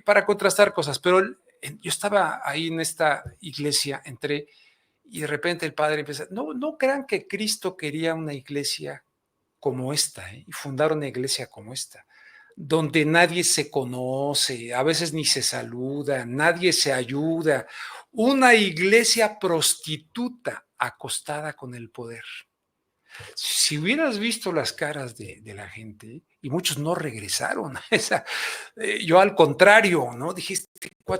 para contrastar cosas. Pero yo estaba ahí en esta iglesia, entré y de repente el padre empieza, no crean que Cristo quería una iglesia como esta, y fundar una iglesia como esta, donde nadie se conoce, a veces ni se saluda, nadie se ayuda. Una iglesia prostituta acostada con el poder. Si hubieras visto las caras de la gente, y muchos no regresaron a esa, yo al contrario, ¿no? Dijiste,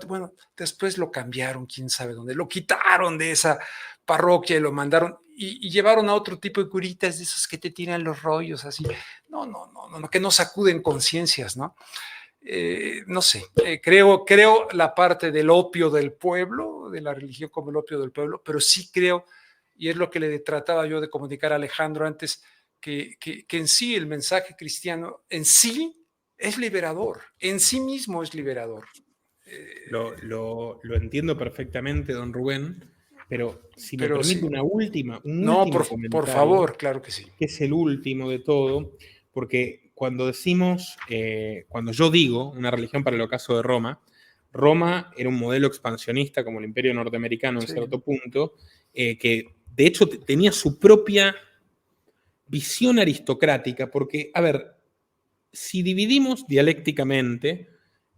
bueno, después lo cambiaron, quién sabe dónde, lo quitaron de esa parroquia y lo mandaron y llevaron a otro tipo de curitas de esos que te tiran los rollos así. No, que no sacuden conciencias, ¿no? No sé, creo la parte del opio del pueblo, de la religión como el opio del pueblo, pero sí creo, y es lo que le trataba yo de comunicar a Alejandro antes, que en sí el mensaje cristiano en sí es liberador, en sí mismo es liberador. Lo entiendo perfectamente, don Rubén, pero si me permite una última. Por favor, claro que sí. Que es el último de todo, porque cuando decimos, cuando yo digo una religión para el ocaso de Roma, Roma era un modelo expansionista como el Imperio norteamericano en cierto punto, que de hecho tenía su propia visión aristocrática, porque, a ver, si dividimos dialécticamente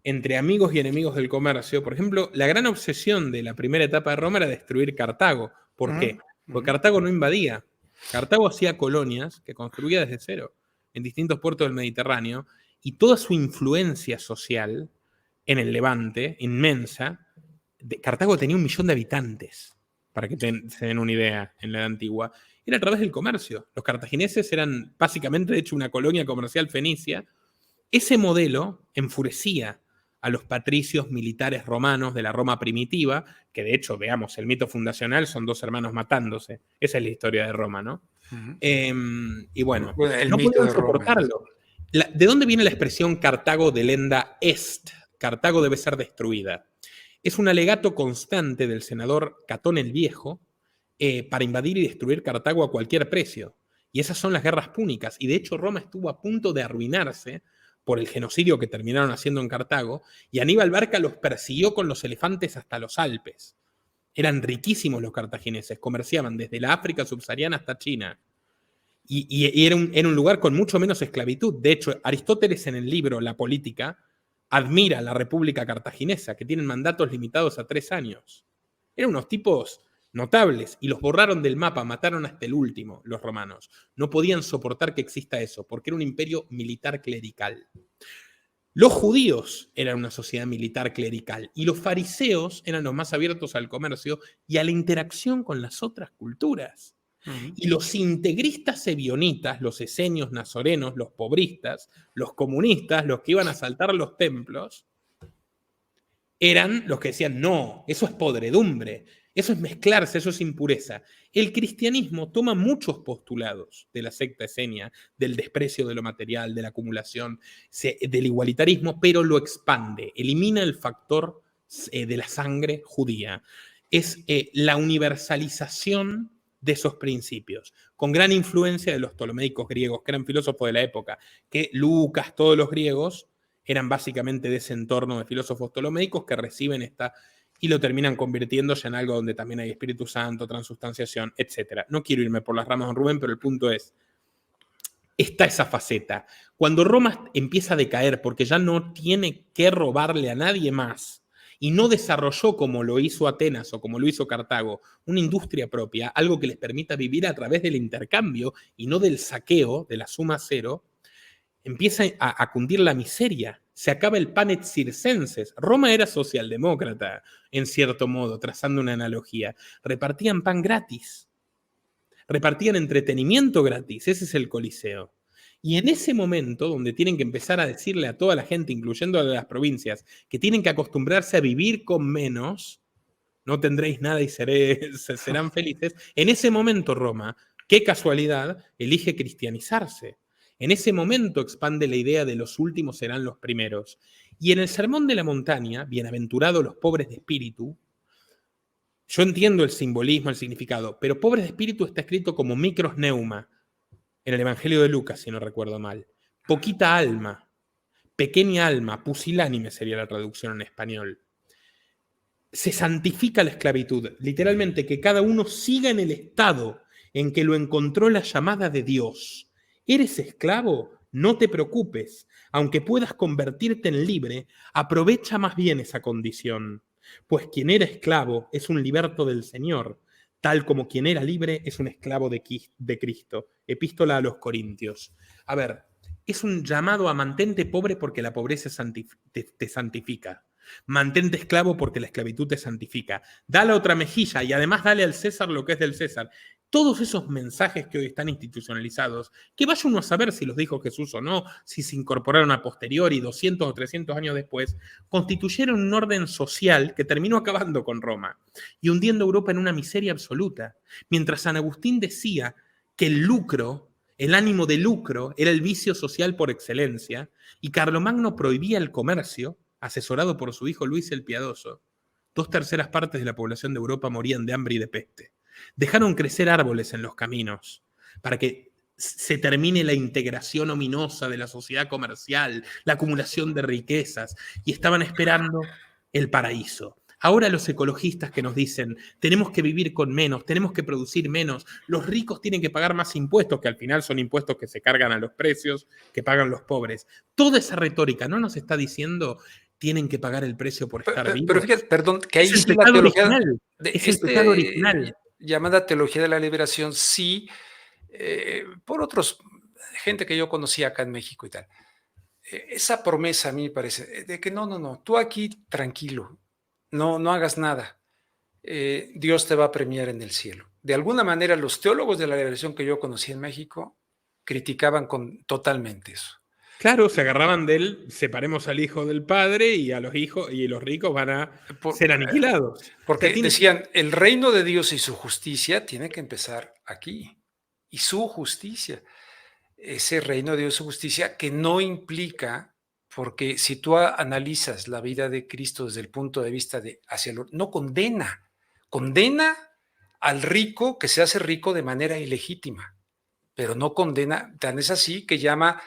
entre amigos y enemigos del comercio, por ejemplo, la gran obsesión de la primera etapa de Roma era destruir Cartago. ¿Por qué? Porque Cartago no invadía. Cartago hacía colonias que construía desde cero en distintos puertos del Mediterráneo, y toda su influencia social en el Levante, inmensa. Cartago tenía 1 millón de habitantes, para que se den una idea, en la edad antigua. Era a través del comercio. Los cartagineses eran básicamente, de hecho, una colonia comercial fenicia. Ese modelo enfurecía a los patricios militares romanos de la Roma primitiva, que de hecho, veamos, el mito fundacional son 2 hermanos matándose. Esa es la historia de Roma, ¿no? Y bueno, no podían soportarlo. ¿De dónde viene la expresión Cartago delenda est? Cartago debe ser destruida. Es un alegato constante del senador Catón el Viejo para invadir y destruir Cartago a cualquier precio. Y esas son las guerras púnicas. Y de hecho Roma estuvo a punto de arruinarse por el genocidio que terminaron haciendo en Cartago, y Aníbal Barca los persiguió con los elefantes hasta los Alpes. Eran riquísimos los cartagineses, comerciaban desde la África subsahariana hasta China. Y era un lugar con mucho menos esclavitud. De hecho, Aristóteles en el libro La Política admira a la República Cartaginesa, que tienen mandatos limitados a 3 años. Eran unos tipos notables, y los borraron del mapa, mataron hasta el último, los romanos. No podían soportar que exista eso, porque era un imperio militar clerical. Los judíos eran una sociedad militar clerical, y los fariseos eran los más abiertos al comercio y a la interacción con las otras culturas. Y los integristas ebionitas, los esenios nazorenos, los pobristas, los comunistas, los que iban a asaltar los templos, eran los que decían, no, eso es podredumbre, eso es mezclarse, eso es impureza. El cristianismo toma muchos postulados de la secta esenia, del desprecio de lo material, de la acumulación, del igualitarismo, pero lo expande, elimina el factor de la sangre judía. Es la universalización de esos principios, con gran influencia de los ptolomeicos griegos, que eran filósofos de la época, que Lucas, todos los griegos, eran básicamente de ese entorno de filósofos ptolomeicos que reciben esta y lo terminan convirtiéndose en algo donde también hay Espíritu Santo, transustanciación, etc. No quiero irme por las ramas, don Rubén, pero el punto es, está esa faceta. Cuando Roma empieza a decaer porque ya no tiene que robarle a nadie más y no desarrolló, como lo hizo Atenas o como lo hizo Cartago, una industria propia, algo que les permita vivir a través del intercambio y no del saqueo, de la suma cero, empieza a cundir la miseria. Se acaba el panet circenses. Roma era socialdemócrata, en cierto modo, trazando una analogía. Repartían pan gratis. Repartían entretenimiento gratis. Ese es el Coliseo. Y en ese momento, donde tienen que empezar a decirle a toda la gente, incluyendo a las provincias, que tienen que acostumbrarse a vivir con menos, no tendréis nada y serán felices, en ese momento Roma, qué casualidad, elige cristianizarse. En ese momento expande la idea de los últimos serán los primeros. Y en el Sermón de la Montaña, bienaventurados los pobres de espíritu, yo entiendo el simbolismo, el significado, pero pobres de espíritu está escrito como micros neuma en el Evangelio de Lucas, si no recuerdo mal. Poquita alma, pequeña alma, pusilánime sería la traducción en español. Se santifica la esclavitud, literalmente que cada uno siga en el estado en que lo encontró la llamada de Dios. ¿Eres esclavo? No te preocupes. Aunque puedas convertirte en libre, aprovecha más bien esa condición. Pues quien era esclavo es un liberto del Señor, tal como quien era libre es un esclavo de Cristo. Epístola a los Corintios. A ver, es un llamado a mantente pobre porque la pobreza te santifica. Mantente esclavo porque la esclavitud te santifica. Dale otra mejilla y además dale al César lo que es del César. Todos esos mensajes que hoy están institucionalizados, que vaya uno a saber si los dijo Jesús o no, si se incorporaron a posteriori, 200 o 300 años después, constituyeron un orden social que terminó acabando con Roma y hundiendo a Europa en una miseria absoluta. Mientras San Agustín decía que el lucro, el ánimo de lucro, era el vicio social por excelencia, y Carlomagno prohibía el comercio, asesorado por su hijo Luis el Piadoso, 2/3 partes de la población de Europa morían de hambre y de peste. Dejaron crecer árboles en los caminos para que se termine la integración ominosa de la sociedad comercial, la acumulación de riquezas, y estaban esperando el paraíso. Ahora los ecologistas que nos dicen, tenemos que vivir con menos, tenemos que producir menos, los ricos tienen que pagar más impuestos, que al final son impuestos que se cargan a los precios que pagan los pobres. Toda esa retórica no nos está diciendo tienen que pagar el precio por estar vivos. Pero fíjate, perdón, que ahí es el sí la pecado teología original. Es el pecado original. Llamada teología de la liberación, sí, por otros, gente que yo conocía acá en México y tal. Esa promesa a mí me parece, de que no, tú aquí tranquilo, no hagas nada. Dios te va a premiar en el cielo. De alguna manera, los teólogos de la liberación que yo conocí en México criticaban totalmente eso. Claro, se agarraban del separemos al hijo del padre y a los hijos y los ricos van a ser aniquilados. Porque decían, el reino de Dios y su justicia tiene que empezar aquí. Y su justicia, ese reino de Dios y su justicia, que no implica, porque si tú analizas la vida de Cristo desde el punto de vista de hacia no condena al rico que se hace rico de manera ilegítima, pero no condena, tan es así que llama,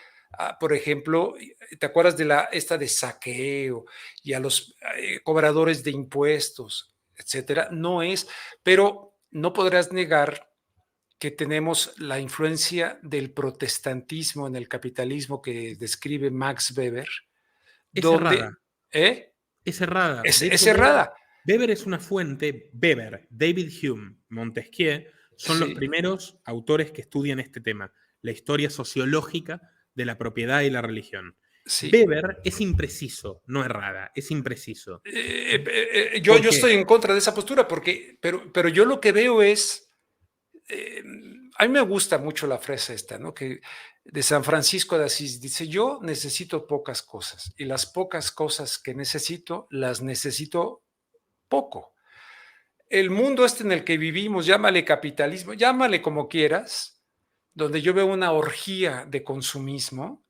por ejemplo, ¿te acuerdas de esta de saqueo y a los cobradores de impuestos, etcétera? No es, pero no podrás negar que tenemos la influencia del protestantismo en el capitalismo que describe Max Weber. Es errada. Es errada. Es errada. Weber es una fuente, Weber, David Hume, Montesquieu, son los primeros autores que estudian este tema, la historia sociológica de la propiedad y la religión. Sí. Weber es impreciso, no errada, es impreciso. Yo estoy en contra de esa postura, pero yo lo que veo es, a mí me gusta mucho la frase esta, ¿no? Que de San Francisco de Asís dice, yo necesito pocas cosas y las pocas cosas que necesito, las necesito poco. El mundo en el que vivimos, llámale capitalismo, llámale como quieras, donde yo veo una orgía de consumismo,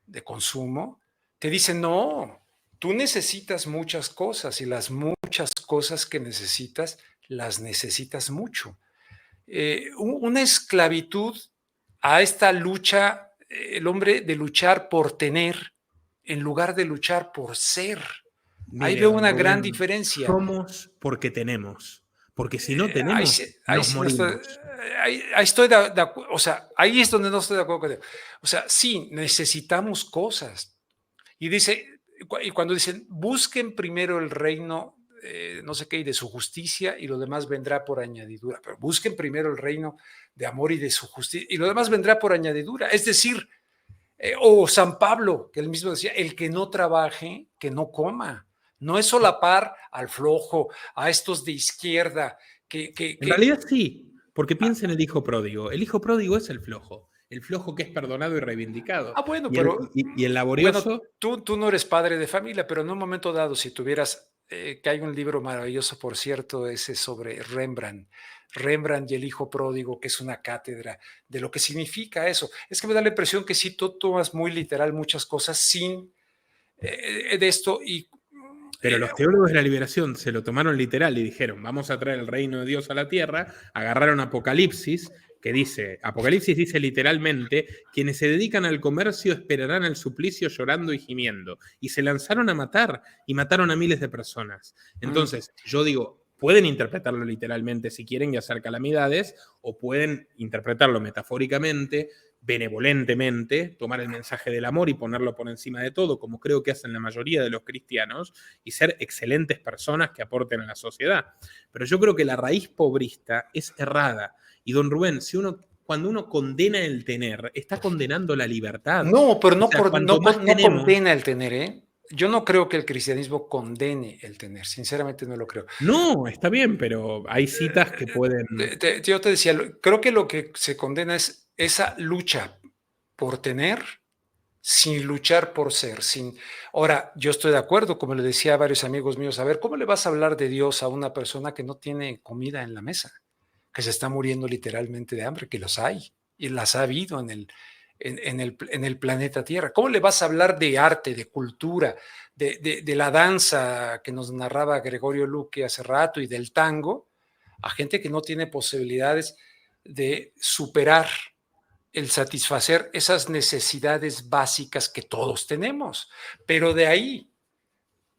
de consumo, te dicen, no, tú necesitas muchas cosas y las muchas cosas que necesitas, las necesitas mucho. Una esclavitud a esta lucha, el hombre de luchar por tener en lugar de luchar por ser. Mire, ahí veo una gran diferencia. Somos porque tenemos. Porque si no tenemos, nos morimos. Ahí estoy de acuerdo. O sea, ahí es donde no estoy de acuerdo con él. O sea, sí, necesitamos cosas. Y cuando dicen, busquen primero el reino, no sé qué, y de su justicia, y lo demás vendrá por añadidura. Pero busquen primero el reino de amor y de su justicia, y lo demás vendrá por añadidura. Es decir, o San Pablo, que él mismo decía, el que no trabaje, que no coma. No es solapar al flojo, a estos de izquierda. En realidad sí, porque piensa en el hijo pródigo. El hijo pródigo es el flojo que es perdonado y reivindicado. Bueno, y el laborioso... Bueno, tú no eres padre de familia, pero en un momento dado, si tuvieras, que hay un libro maravilloso, por cierto, ese sobre Rembrandt y el hijo pródigo, que es una cátedra de lo que significa eso. Es que me da la impresión que sí, tú tomas muy literal muchas cosas sin de esto y... Pero los teólogos de la liberación se lo tomaron literal y dijeron, vamos a traer el reino de Dios a la tierra, agarraron Apocalipsis, que dice, Apocalipsis dice literalmente, quienes se dedican al comercio esperarán el suplicio llorando y gimiendo, y se lanzaron a matar, y mataron a miles de personas. Entonces, yo digo, pueden interpretarlo literalmente si quieren y hacer calamidades, o pueden interpretarlo metafóricamente, benevolentemente, tomar el mensaje del amor y ponerlo por encima de todo, como creo que hacen la mayoría de los cristianos, y ser excelentes personas que aporten a la sociedad. Pero yo creo que la raíz pobrista es errada. Y don Rubén, cuando uno condena el tener, está condenando la libertad. No, pero no condena el tener, ¿eh? Yo no creo que el cristianismo condene el tener, sinceramente no lo creo. No, está bien, pero hay citas que pueden... Yo te decía, creo que lo que se condena es esa lucha por tener sin luchar por ser. Ahora, yo estoy de acuerdo, como le decía a varios amigos míos, a ver, ¿cómo le vas a hablar de Dios a una persona que no tiene comida en la mesa? Que se está muriendo literalmente de hambre, que los hay, y las ha habido en el planeta Tierra. ¿Cómo le vas a hablar de arte, de cultura, de la danza que nos narraba Gregorio Luque hace rato y del tango a gente que no tiene posibilidades de superar el satisfacer esas necesidades básicas que todos tenemos? Pero de ahí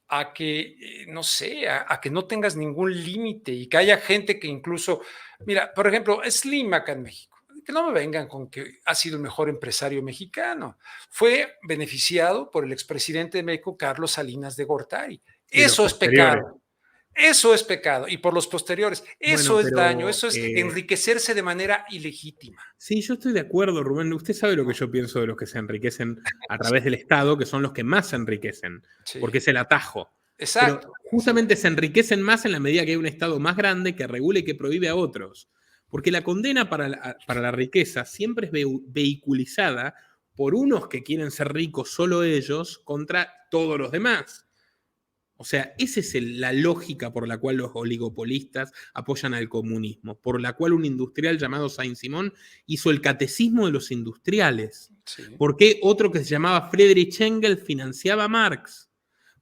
a que, no sé, a que no tengas ningún límite y que haya gente que incluso, mira, por ejemplo, Slim acá en México, que no me vengan con que ha sido el mejor empresario mexicano. Fue beneficiado por el expresidente de México, Carlos Salinas de Gortari. Y los Eso es posteriores. pecado. Eso es pecado. Y por los posteriores, Bueno, eso es daño, pero eso es enriquecerse de manera ilegítima. sí, yo estoy de acuerdo, Rubén. Usted sabe lo que yo pienso de los que se enriquecen a través del Estado, que son los que más se enriquecen, porque Sí, es el atajo. Pero exacto. Sí, justamente se enriquecen más en la medida que hay un Estado más grande que regule y que prohíbe a otros. Porque la condena para la riqueza siempre es vehiculizada por unos que quieren ser ricos solo ellos contra todos los demás. O sea, esa es la lógica por la cual los oligopolistas apoyan al comunismo, por la cual un industrial llamado Saint-Simon hizo el catecismo de los industriales. sí. ¿Por qué otro que se llamaba Friedrich Engels financiaba a Marx?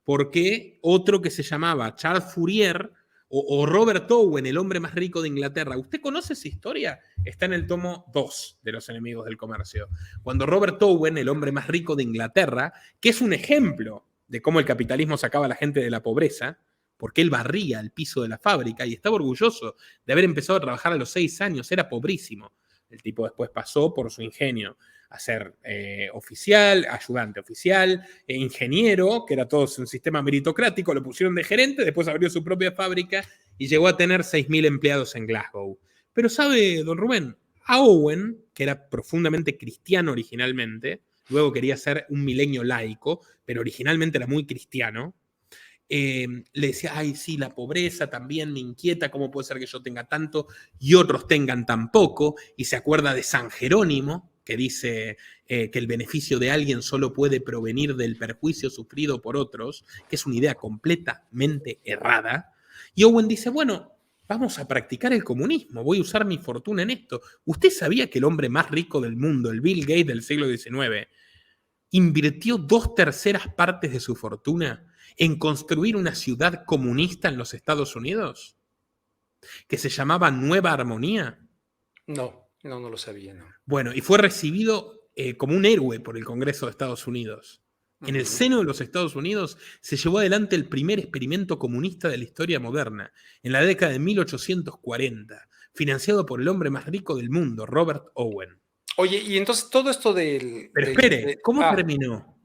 ¿Por qué otro que se llamaba Charles Fourier o Robert Owen, el hombre más rico de Inglaterra? ¿Usted conoce esa historia? Está en el tomo 2 de Los Enemigos del Comercio. Cuando Robert Owen, el hombre más rico de Inglaterra, que es un ejemplo de cómo el capitalismo sacaba a la gente de la pobreza, porque él barría el piso de la fábrica y estaba orgulloso de haber empezado a trabajar a los 6 años, era pobrísimo. El tipo después pasó por su ingenio a ser oficial, ayudante oficial, ingeniero, que era todo un sistema meritocrático, lo pusieron de gerente, después abrió su propia fábrica y llegó a tener 6.000 empleados en Glasgow. Pero sabe, don Rubén, a Owen, que era profundamente cristiano originalmente, luego quería ser un milenio laico, pero originalmente era muy cristiano, le decía, ay, sí, la pobreza también me inquieta, ¿cómo puede ser que yo tenga tanto y otros tengan tan poco? Y se acuerda de San Jerónimo, que dice que el beneficio de alguien solo puede provenir del perjuicio sufrido por otros, que es una idea completamente errada. Y Owen dice, bueno, vamos a practicar el comunismo, voy a usar mi fortuna en esto. ¿Usted sabía que el hombre más rico del mundo, el Bill Gates del siglo XIX, invirtió 2/3 partes de su fortuna en construir una ciudad comunista en los Estados Unidos? Que se llamaba Nueva Armonía. No lo sabía, no. Bueno, y fue recibido como un héroe por el Congreso de Estados Unidos. En el seno de los Estados Unidos se llevó adelante el primer experimento comunista de la historia moderna, en la década de 1840, financiado por el hombre más rico del mundo, Robert Owen. Oye, y entonces todo esto del... Pero espere, ¿cómo terminó?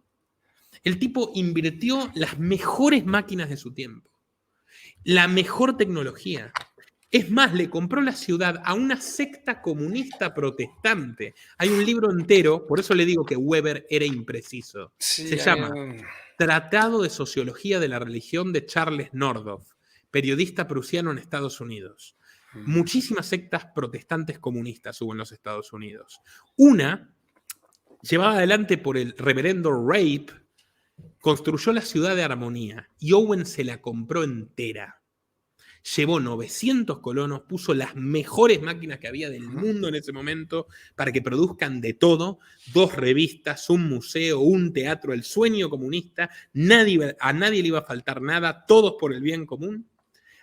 El tipo invirtió las mejores máquinas de su tiempo, la mejor tecnología. Es más, le compró la ciudad a una secta comunista protestante. Hay un libro entero, por eso le digo que Weber era impreciso. Sí, Se llama Tratado de Sociología de la Religión de Charles Nordhoff, periodista prusiano en Estados Unidos. Muchísimas sectas protestantes comunistas hubo en los Estados Unidos. Una, llevada adelante por el reverendo Rape, construyó la ciudad de Armonía y Owen se la compró entera. Llevó 900 colonos, puso las mejores máquinas que había del mundo en ese momento para que produzcan de todo, 2 revistas, un museo, un teatro, el sueño comunista, a nadie le iba a faltar nada, todos por el bien común.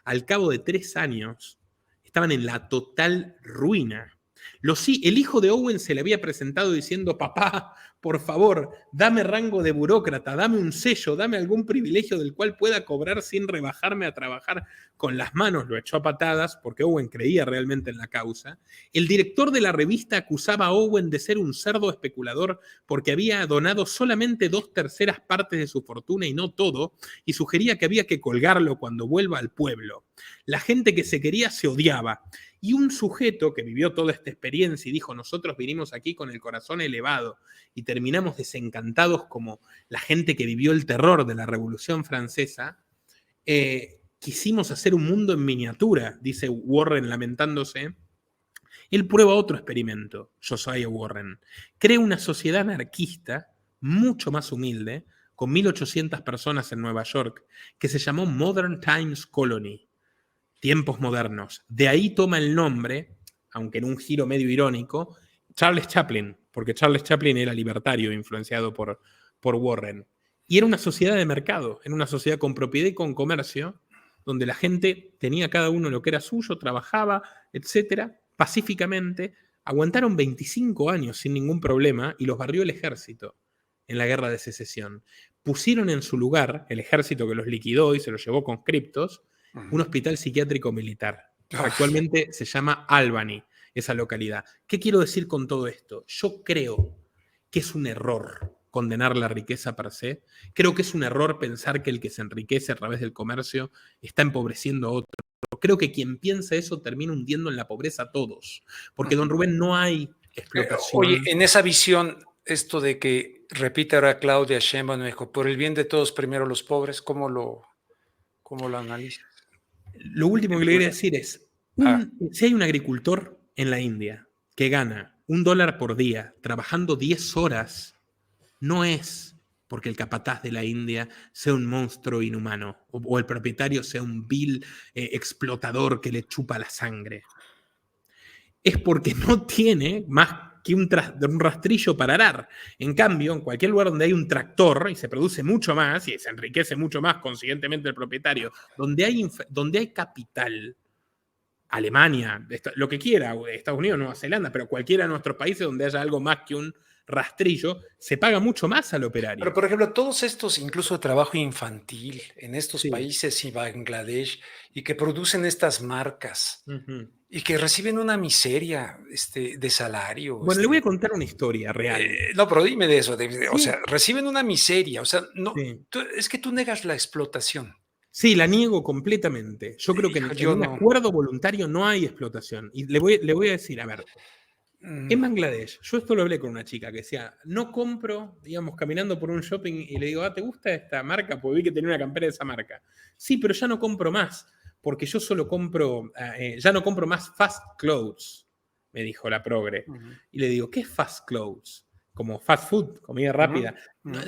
Al cabo de 3 años estaban en la total ruina. El hijo de Owen se le había presentado diciendo, papá, por favor, dame rango de burócrata, dame un sello, dame algún privilegio del cual pueda cobrar sin rebajarme a trabajar con las manos. Lo echó a patadas porque Owen creía realmente en la causa. El director de la revista acusaba a Owen de ser un cerdo especulador porque había donado solamente 2/3 partes de su fortuna y no todo, y sugería que había que colgarlo cuando vuelva al pueblo. La gente que se quería se odiaba. Y un sujeto que vivió toda esta experiencia y dijo, nosotros vinimos aquí con el corazón elevado y terminamos desencantados como la gente que vivió el terror de la Revolución Francesa, quisimos hacer un mundo en miniatura, dice Warren lamentándose. Él prueba otro experimento, Josiah Warren. Crea una sociedad anarquista mucho más humilde, con 1.800 personas en Nueva York, que se llamó Modern Times Colony. Tiempos modernos. De ahí toma el nombre, aunque en un giro medio irónico, Charles Chaplin, porque Charles Chaplin era libertario, influenciado por Warren. Y era una sociedad de mercado, era una sociedad con propiedad y con comercio, donde la gente tenía cada uno lo que era suyo, trabajaba, etcétera, pacíficamente. Aguantaron 25 años sin ningún problema y los barrió el ejército. en la guerra de secesión. Pusieron en su lugar, el ejército que los liquidó y se los llevó conscriptos, un hospital psiquiátrico militar. Actualmente se llama Albany, esa localidad. ¿Qué quiero decir con todo esto? Yo creo que es un error condenar la riqueza per se. Creo que es un error pensar que el que se enriquece a través del comercio está empobreciendo a otro. Creo que quien piensa eso termina hundiendo en la pobreza a todos. Porque, don Rubén, no hay explotación. Oye, en esa visión, esto de que repite ahora Claudia Sheinbaum, me dijo, por el bien de todos, primero los pobres, ¿cómo lo analizas? Lo último que le quería decir es, si hay un agricultor en la India que gana $1 por día trabajando 10 horas, no es porque el capataz de la India sea un monstruo inhumano o el propietario sea un vil explotador que le chupa la sangre. Es porque no tiene más que un rastrillo para arar. En cambio, en cualquier lugar donde hay un tractor y se produce mucho más y se enriquece mucho más consiguientemente el propietario, donde hay capital, Alemania, lo que quiera, Estados Unidos, Nueva Zelanda, pero cualquiera de nuestros países donde haya algo más que un rastrillo, se paga mucho más al operario. Pero, por ejemplo, todos estos, incluso trabajo infantil en estos países y Bangladesh, y que producen estas marcas y que reciben una miseria de salario. Bueno, le voy a contar una historia real. No, pero dime de eso. O sea, reciben una miseria. O sea, no, es que tú negas la explotación. Sí, la niego completamente. Yo creo que en un acuerdo voluntario no hay explotación. Y le voy a decir, a ver, en Bangladesh, yo esto lo hablé con una chica que decía, no compro, digamos, caminando por un shopping y le digo, ¿te gusta esta marca? Porque vi que tenía una campera de esa marca. Sí, pero ya no compro más, porque yo solo compro, ya no compro más fast clothes, me dijo la progre. Y le digo, ¿qué es fast clothes? Como fast food, comida rápida.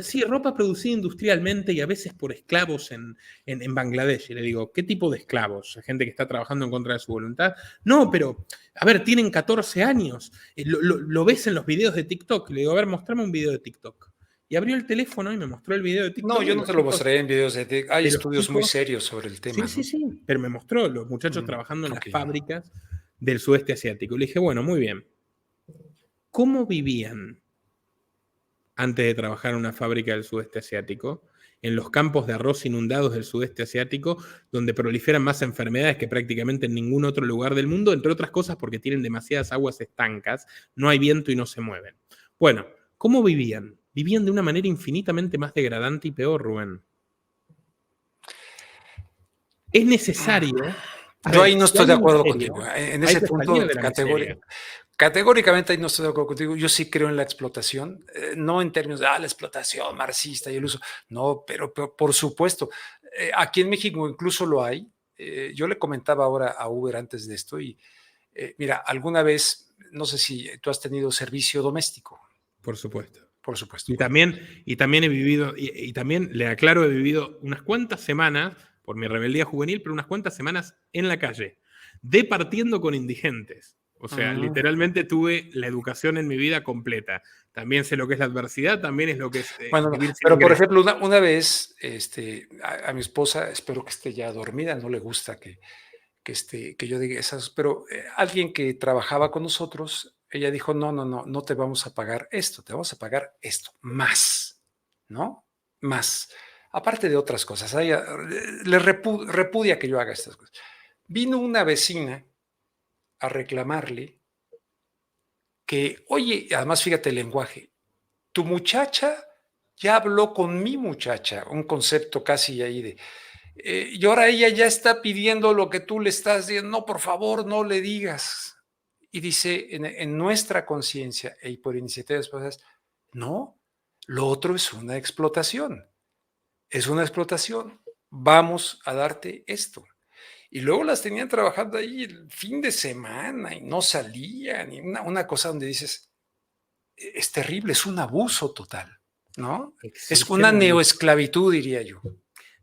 Sí, ropa producida industrialmente y a veces por esclavos en Bangladesh. Y le digo, ¿qué tipo de esclavos? ¿Gente que está trabajando en contra de su voluntad? No, pero, a ver, tienen 14 años. Lo ves en los videos de TikTok. Le digo, a ver, mostrame un video de TikTok. Y abrió el teléfono y me mostró el video de TikTok. No, yo no te lo mostré en videos de TikTok. Hay estudios muy serios sobre el tema. Sí. Pero me mostró los muchachos trabajando en las fábricas del sudeste asiático. Y le dije, bueno, muy bien. ¿Cómo vivían antes de trabajar en una fábrica del sudeste asiático, en los campos de arroz inundados del sudeste asiático, donde proliferan más enfermedades que prácticamente en ningún otro lugar del mundo, entre otras cosas porque tienen demasiadas aguas estancas, no hay viento y no se mueven? Bueno, ¿cómo vivían? Vivían de una manera infinitamente más degradante y peor, Rubén. Es necesario... Yo ahí no estoy de acuerdo contigo. En ese punto, categóricamente ahí no estoy de acuerdo contigo. Yo sí creo en la explotación, no en términos de la explotación marxista y el uso. No, pero por supuesto. Aquí en México incluso lo hay. Yo le comentaba ahora a Uber antes de esto y mira, alguna vez, no sé si tú has tenido servicio doméstico. Por supuesto. Por supuesto. Y también he vivido, y también le aclaro, he vivido unas cuantas semanas, por mi rebeldía juvenil, pero unas cuantas semanas en la calle, departiendo con indigentes. O sea, literalmente tuve la educación en mi vida completa. También sé lo que es la adversidad, también es lo que es... Bueno, pero por ejemplo, una vez a mi esposa, espero que esté ya dormida, no le gusta que yo diga esas, pero alguien que trabajaba con nosotros, ella dijo, no te vamos a pagar esto, te vamos a pagar esto, más, ¿no? Más. Aparte de otras cosas, a ella le repudia que yo haga estas cosas. Vino una vecina a reclamarle que, oye, además fíjate el lenguaje, tu muchacha ya habló con mi muchacha, un concepto casi ahí de... y ahora ella ya está pidiendo lo que tú le estás diciendo, no, por favor, no le digas. Y dice, en nuestra conciencia y por iniciativas esposas, no, lo otro es una explotación. Es una explotación. Vamos a darte esto. Y luego las tenían trabajando ahí el fin de semana y no salían. Y una cosa donde dices, es terrible, es un abuso total, ¿no? Es una neoesclavitud, diría yo.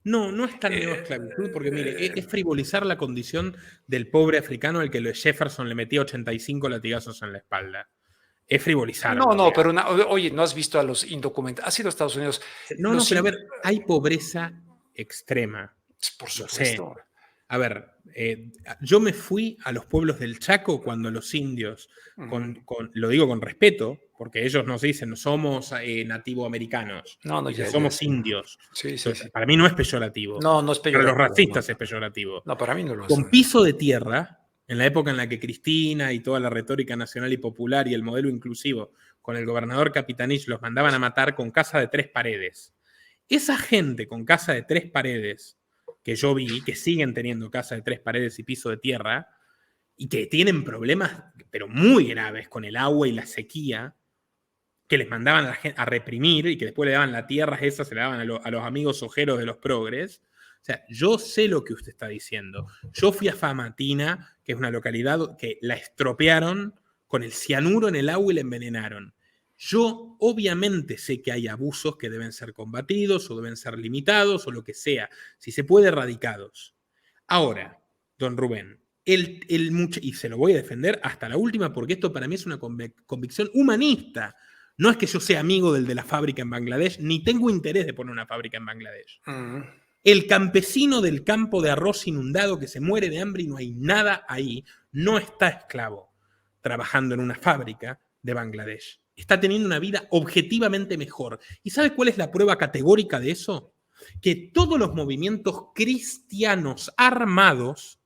No es tan neoesclavitud, porque mire, es frivolizar la condición del pobre africano al que Jefferson le metía 85 latigazos en la espalda. Es frivolizar. No, pero oye, ¿no has visto a los indocumentados? ¿Has ido a Estados Unidos? No, pero a ver, hay pobreza extrema. Por supuesto. A ver, yo me fui a los pueblos del Chaco cuando los indios, lo digo con respeto, porque ellos nos dicen somos nativoamericanos, No, dicen, ya, somos ya. indios. Sí, Entonces, sí. para mí no es peyorativo. No, no es Para los peyorativo. racistas No. es peyorativo. No, para mí no lo es. Con piso de tierra, en la época en la que Cristina y toda la retórica nacional y popular y el modelo inclusivo con el gobernador Capitanich los mandaban a matar con casa de 3 paredes. Esa gente con casa de 3 paredes, que yo vi, que siguen teniendo casa de 3 paredes y piso de tierra, y que tienen problemas, pero muy graves con el agua y la sequía, que les mandaban a reprimir y que después le daban la tierra esa, se le daban a los amigos ojeros de los progres. O sea, yo sé lo que usted está diciendo. Yo fui a Famatina, que es una localidad que la estropearon con el cianuro en el agua y la envenenaron. Yo obviamente sé que hay abusos que deben ser combatidos o deben ser limitados o lo que sea, si se puede, erradicados. Ahora, don Rubén, y se lo voy a defender hasta la última porque esto para mí es una convicción humanista. No es que yo sea amigo del de la fábrica en Bangladesh, ni tengo interés de poner una fábrica en Bangladesh. El campesino del campo de arroz inundado que se muere de hambre y no hay nada ahí, no está esclavo trabajando en una fábrica de Bangladesh. Está teniendo una vida objetivamente mejor. ¿Y sabe cuál es la prueba categórica de eso? Que todos los movimientos cristianos armados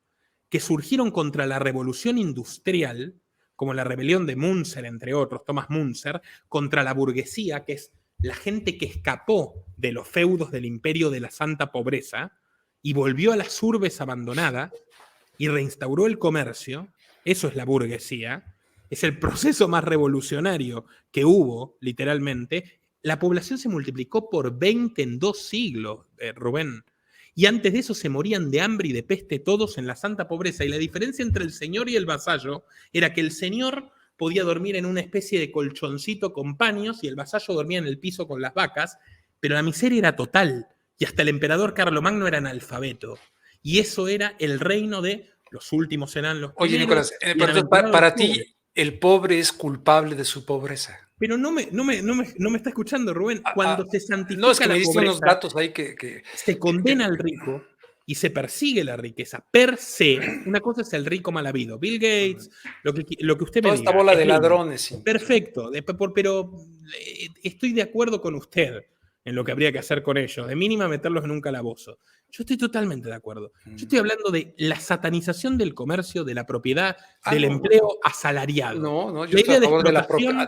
que surgieron contra la revolución industrial, como la rebelión de Münzer, entre otros, Thomas Münzer, contra la burguesía, que es la gente que escapó de los feudos del imperio de la santa pobreza y volvió a las urbes abandonadas y reinstauró el comercio. Eso es la burguesía. Es el proceso más revolucionario que hubo, literalmente. La población se multiplicó por 20 en 2 siglos, Rubén. Y antes de eso se morían de hambre y de peste todos en la santa pobreza. Y la diferencia entre el señor y el vasallo era que el señor podía dormir en una especie de colchoncito con paños y el vasallo dormía en el piso con las vacas, pero la miseria era total. Y hasta el emperador Carlomagno era analfabeto. Y eso era el reino de los últimos serán los primeros. Oye, Nicolás, pero para ti el pobre es culpable de su pobreza. Pero no me está escuchando, Rubén. Cuando se santifica no, es que la me diste pobreza, unos datos ahí que se condena al rico y se persigue la riqueza per se. Una cosa es el rico mal habido. Bill Gates, lo que usted me toda diga. esta bola de ladrones. Sí. Perfecto, pero estoy de acuerdo con usted en lo que habría que hacer con ellos. De mínima meterlos en un calabozo. Yo estoy totalmente de acuerdo. Yo estoy hablando de la satanización del comercio, de la propiedad, del empleo asalariado. No, yo estoy a favor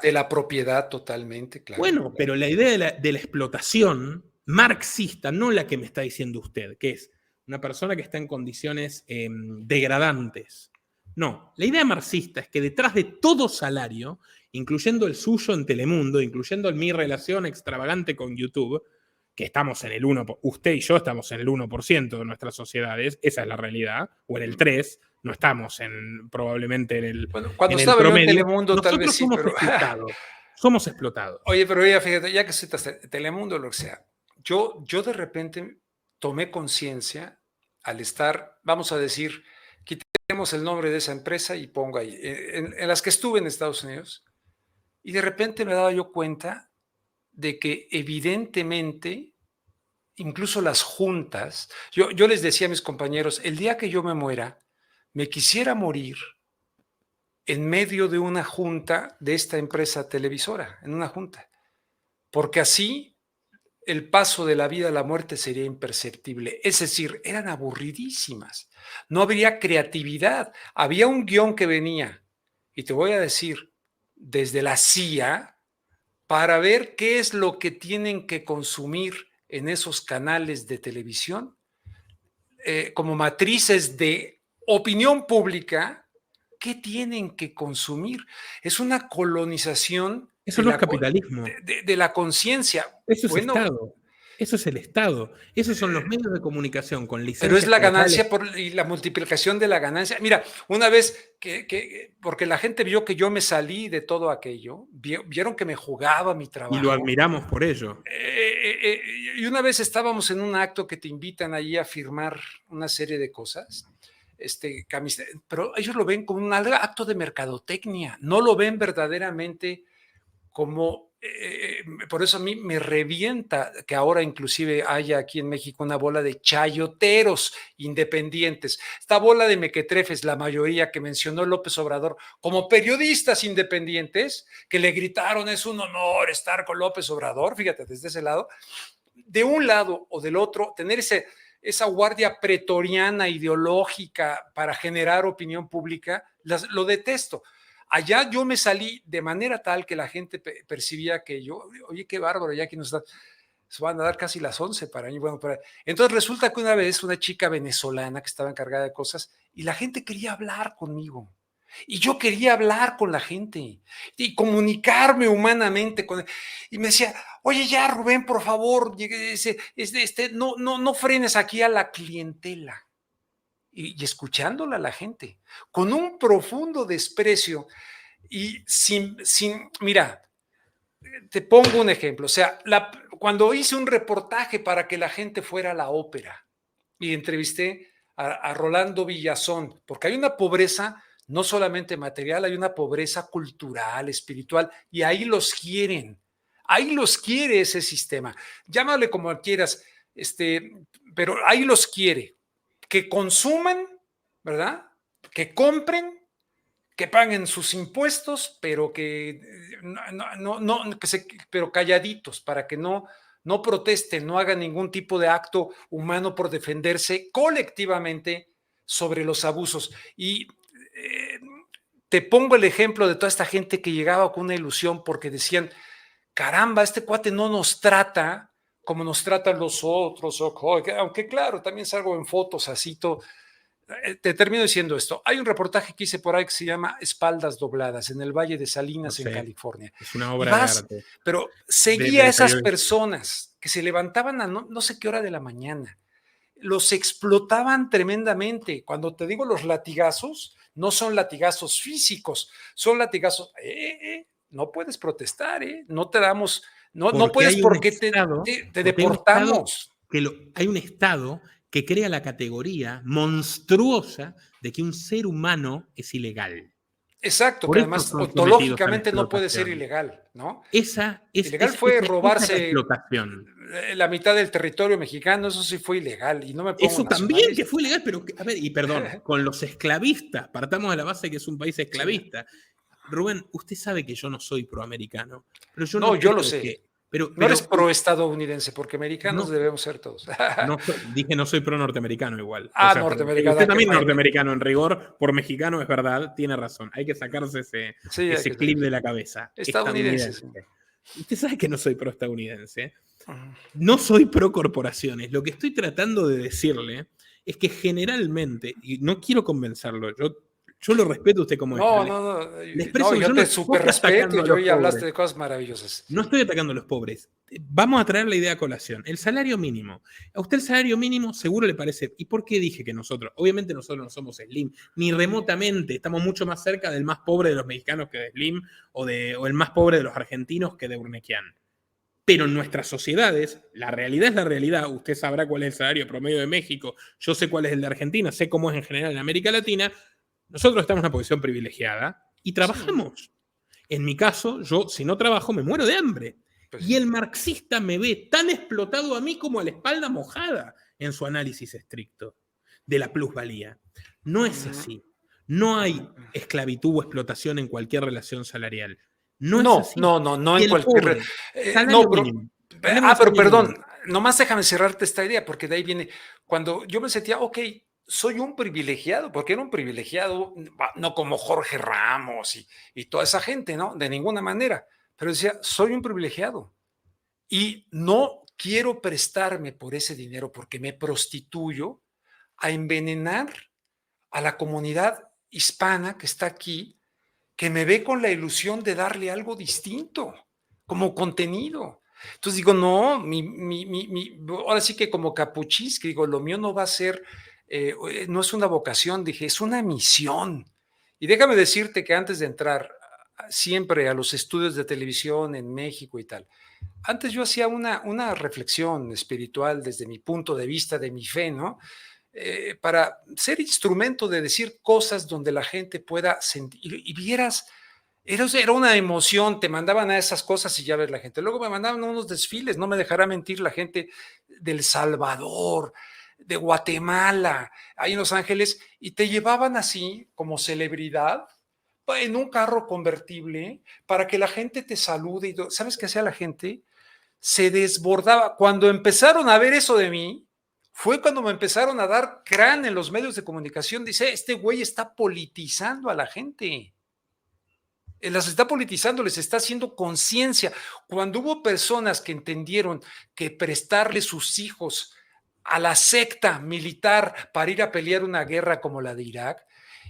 de la propiedad totalmente, claro. Bueno, claro. pero la idea de la explotación marxista, no la que me está diciendo usted, que es una persona que está en condiciones degradantes. No, la idea marxista es que detrás de todo salario, incluyendo el suyo en Telemundo, incluyendo mi relación extravagante con YouTube, que estamos en el 1%, usted y yo estamos en el 1% de nuestras sociedades, esa es la realidad, o en el 3%, no estamos probablemente en el, bueno, cuando en el estaba promedio. Yo en Telemundo, nosotros tal vez sí, somos pero... explotados. Somos explotados. Oye, pero ya fíjate, ya que citas Telemundo, lo que sea, yo de repente tomé conciencia al estar, vamos a decir, quitemos el nombre de esa empresa y pongo ahí, en las que estuve en Estados Unidos, y de repente me daba yo cuenta de que evidentemente, incluso las juntas, yo les decía a mis compañeros, el día que yo me muera, me quisiera morir en medio de una junta de esta empresa televisora, en una junta, porque así el paso de la vida a la muerte sería imperceptible. Es decir, eran aburridísimas. No habría creatividad. Había un guión que venía, y te voy a decir, desde la CIA, para ver qué es lo que tienen que consumir en esos canales de televisión, como matrices de opinión pública, ¿qué tienen que consumir? Es una colonización. Eso no es capitalismo. De la conciencia. Eso es Estado. Eso es el Estado. Esos son los medios de comunicación con licencias. Pero es la ganancia y la multiplicación de la ganancia. Mira, una vez porque la gente vio que yo me salí de todo aquello, vieron que me jugaba mi trabajo. Y lo admiramos por ello. Y una vez estábamos en un acto que te invitan ahí a firmar una serie de cosas. Pero ellos lo ven como un acto de mercadotecnia, no lo ven verdaderamente como por eso a mí me revienta que ahora inclusive haya aquí en México una bola de chayoteros independientes, esta bola de mequetrefes, la mayoría que mencionó López Obrador, como periodistas independientes, que le gritaron es un honor estar con López Obrador, fíjate, desde ese lado, de un lado o del otro, tener esa guardia pretoriana ideológica para generar opinión pública, lo detesto. Allá yo me salí de manera tal que la gente percibía que yo, oye, qué bárbaro, ya que nos da, se van a dar casi las 11 para mí. Bueno, entonces resulta que una vez una chica venezolana que estaba encargada de cosas y la gente quería hablar conmigo. Y yo quería hablar con la gente y comunicarme humanamente con él. Y me decía, oye, ya, Rubén, por favor, no frenes aquí a la clientela. Y escuchándola a la gente, con un profundo desprecio y mira, te pongo un ejemplo, o sea, cuando hice un reportaje para que la gente fuera a la ópera y entrevisté a Rolando Villazón, porque hay una pobreza no solamente material, hay una pobreza cultural, espiritual, y ahí los quiere ese sistema, llámale como quieras, pero ahí los quiere, que consuman, ¿verdad? Que compren, que paguen sus impuestos, pero pero calladitos, para que no protesten, no hagan ningún tipo de acto humano por defenderse colectivamente sobre los abusos. Y te pongo el ejemplo de toda esta gente que llegaba con una ilusión porque decían, caramba, este cuate no nos trata como nos tratan los otros, aunque claro, también salgo en fotos así, todo. Te termino diciendo esto. Hay un reportaje que hice por ahí que se llama Espaldas Dobladas en el Valle de Salinas, en California. Es una obra de arte. Pero seguía a esas personas que se levantaban a no sé qué hora de la mañana. Los explotaban tremendamente. Cuando te digo los latigazos, no son latigazos físicos, son latigazos. No puedes protestar, no te damos, no puedes porque te deportamos. Hay un Estado que crea la categoría monstruosa de que un ser humano es ilegal. Exacto, que además ontológicamente no puede ser ilegal, ¿no? Ilegal fue robarse la mitad del territorio mexicano, eso sí fue ilegal. Y no me pongo eso también que fue ilegal, pero a ver, y perdón, con los esclavistas, partamos de la base de que es un país esclavista. Sí. Rubén, usted sabe que yo no soy proamericano, pero yo no yo lo sé. Pero eres pro-estadounidense, porque americanos debemos ser todos. Dije no soy pro-norteamericano igual. Norteamericano. Usted también norteamericano en rigor, por mexicano es verdad, tiene razón. Hay que sacarse ese clip de la cabeza. Estadounidense. Sí. Usted sabe que no soy pro-estadounidense. No soy pro-corporaciones. Lo que estoy tratando de decirle es que generalmente, y no quiero convencerlo, yo lo respeto a usted como yo te súper respeto y hoy hablaste de cosas maravillosas. No estoy atacando a los pobres. Vamos a traer la idea a colación. El salario mínimo. A usted el salario mínimo seguro le parece. ¿Y por qué dije que nosotros? Obviamente nosotros no somos Slim, ni remotamente. Estamos mucho más cerca del más pobre de los mexicanos que de Slim o el más pobre de los argentinos que de Urnequian. Pero en nuestras sociedades, la realidad es la realidad. Usted sabrá cuál es el salario promedio de México. Yo sé cuál es el de Argentina. Sé cómo es en general en América Latina. Nosotros estamos en una posición privilegiada y trabajamos. Sí. En mi caso, yo si no trabajo me muero de hambre. Pues y el marxista me ve tan explotado a mí como a la espalda mojada en su análisis estricto de la plusvalía. No es así. No hay esclavitud o explotación en cualquier relación salarial. No es así. No en cualquier... pero perdón, nomás déjame cerrarte esta idea, porque de ahí viene, cuando yo me sentía, soy un privilegiado, porque era un privilegiado, no como Jorge Ramos y toda esa gente, ¿no? De ninguna manera. Pero decía, soy un privilegiado y no quiero prestarme por ese dinero porque me prostituyo a envenenar a la comunidad hispana que está aquí, que me ve con la ilusión de darle algo distinto, como contenido. Entonces digo, no, ahora sí que como Capuchis, que digo, lo mío no va a ser... no es una vocación, dije, es una misión. Y déjame decirte que antes de entrar siempre a los estudios de televisión en México y tal, antes yo hacía una reflexión espiritual desde mi punto de vista, de mi fe, ¿no? Para ser instrumento de decir cosas donde la gente pueda sentir, y vieras Era una emoción, te mandaban a esas cosas y ya ves la gente. Luego me mandaban a unos desfiles, no me dejará mentir la gente del Salvador, de Guatemala, ahí en Los Ángeles, y te llevaban así como celebridad en un carro convertible para que la gente te salude. Y ¿sabes qué hacía la gente? Se desbordaba. Cuando empezaron a ver eso de mí, fue cuando me empezaron a dar crán en los medios de comunicación. Dice, este güey está politizando a la gente. Las está politizando, les está haciendo conciencia. Cuando hubo personas que entendieron que prestarle sus hijos a la secta militar para ir a pelear una guerra como la de Irak,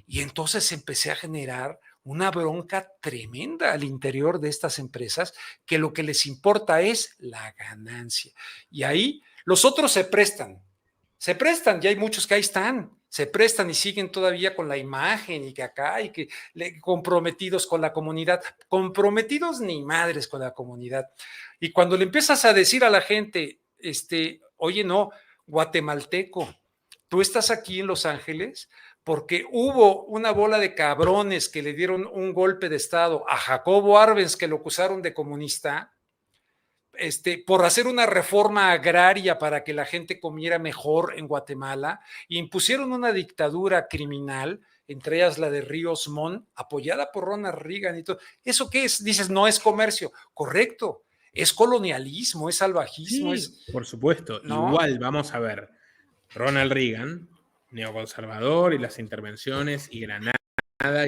y entonces empecé a generar una bronca tremenda al interior de estas empresas, que lo que les importa es la ganancia. Y ahí los otros se prestan, ya hay muchos que ahí están, se prestan y siguen todavía con la imagen y que acá y que comprometidos con la comunidad, comprometidos ni madres con la comunidad. Y cuando le empiezas a decir a la gente, oye, no, guatemalteco, tú estás aquí en Los Ángeles porque hubo una bola de cabrones que le dieron un golpe de estado a Jacobo Arbenz, que lo acusaron de comunista, por hacer una reforma agraria para que la gente comiera mejor en Guatemala, e impusieron una dictadura criminal, entre ellas la de Ríos Montt, apoyada por Ronald Reagan y todo. ¿Eso qué es? Dices, no es comercio. Correcto, es colonialismo, es salvajismo. Sí, por supuesto. ¿No? Igual, vamos a ver, Ronald Reagan, neoconservador, y las intervenciones, y Granada,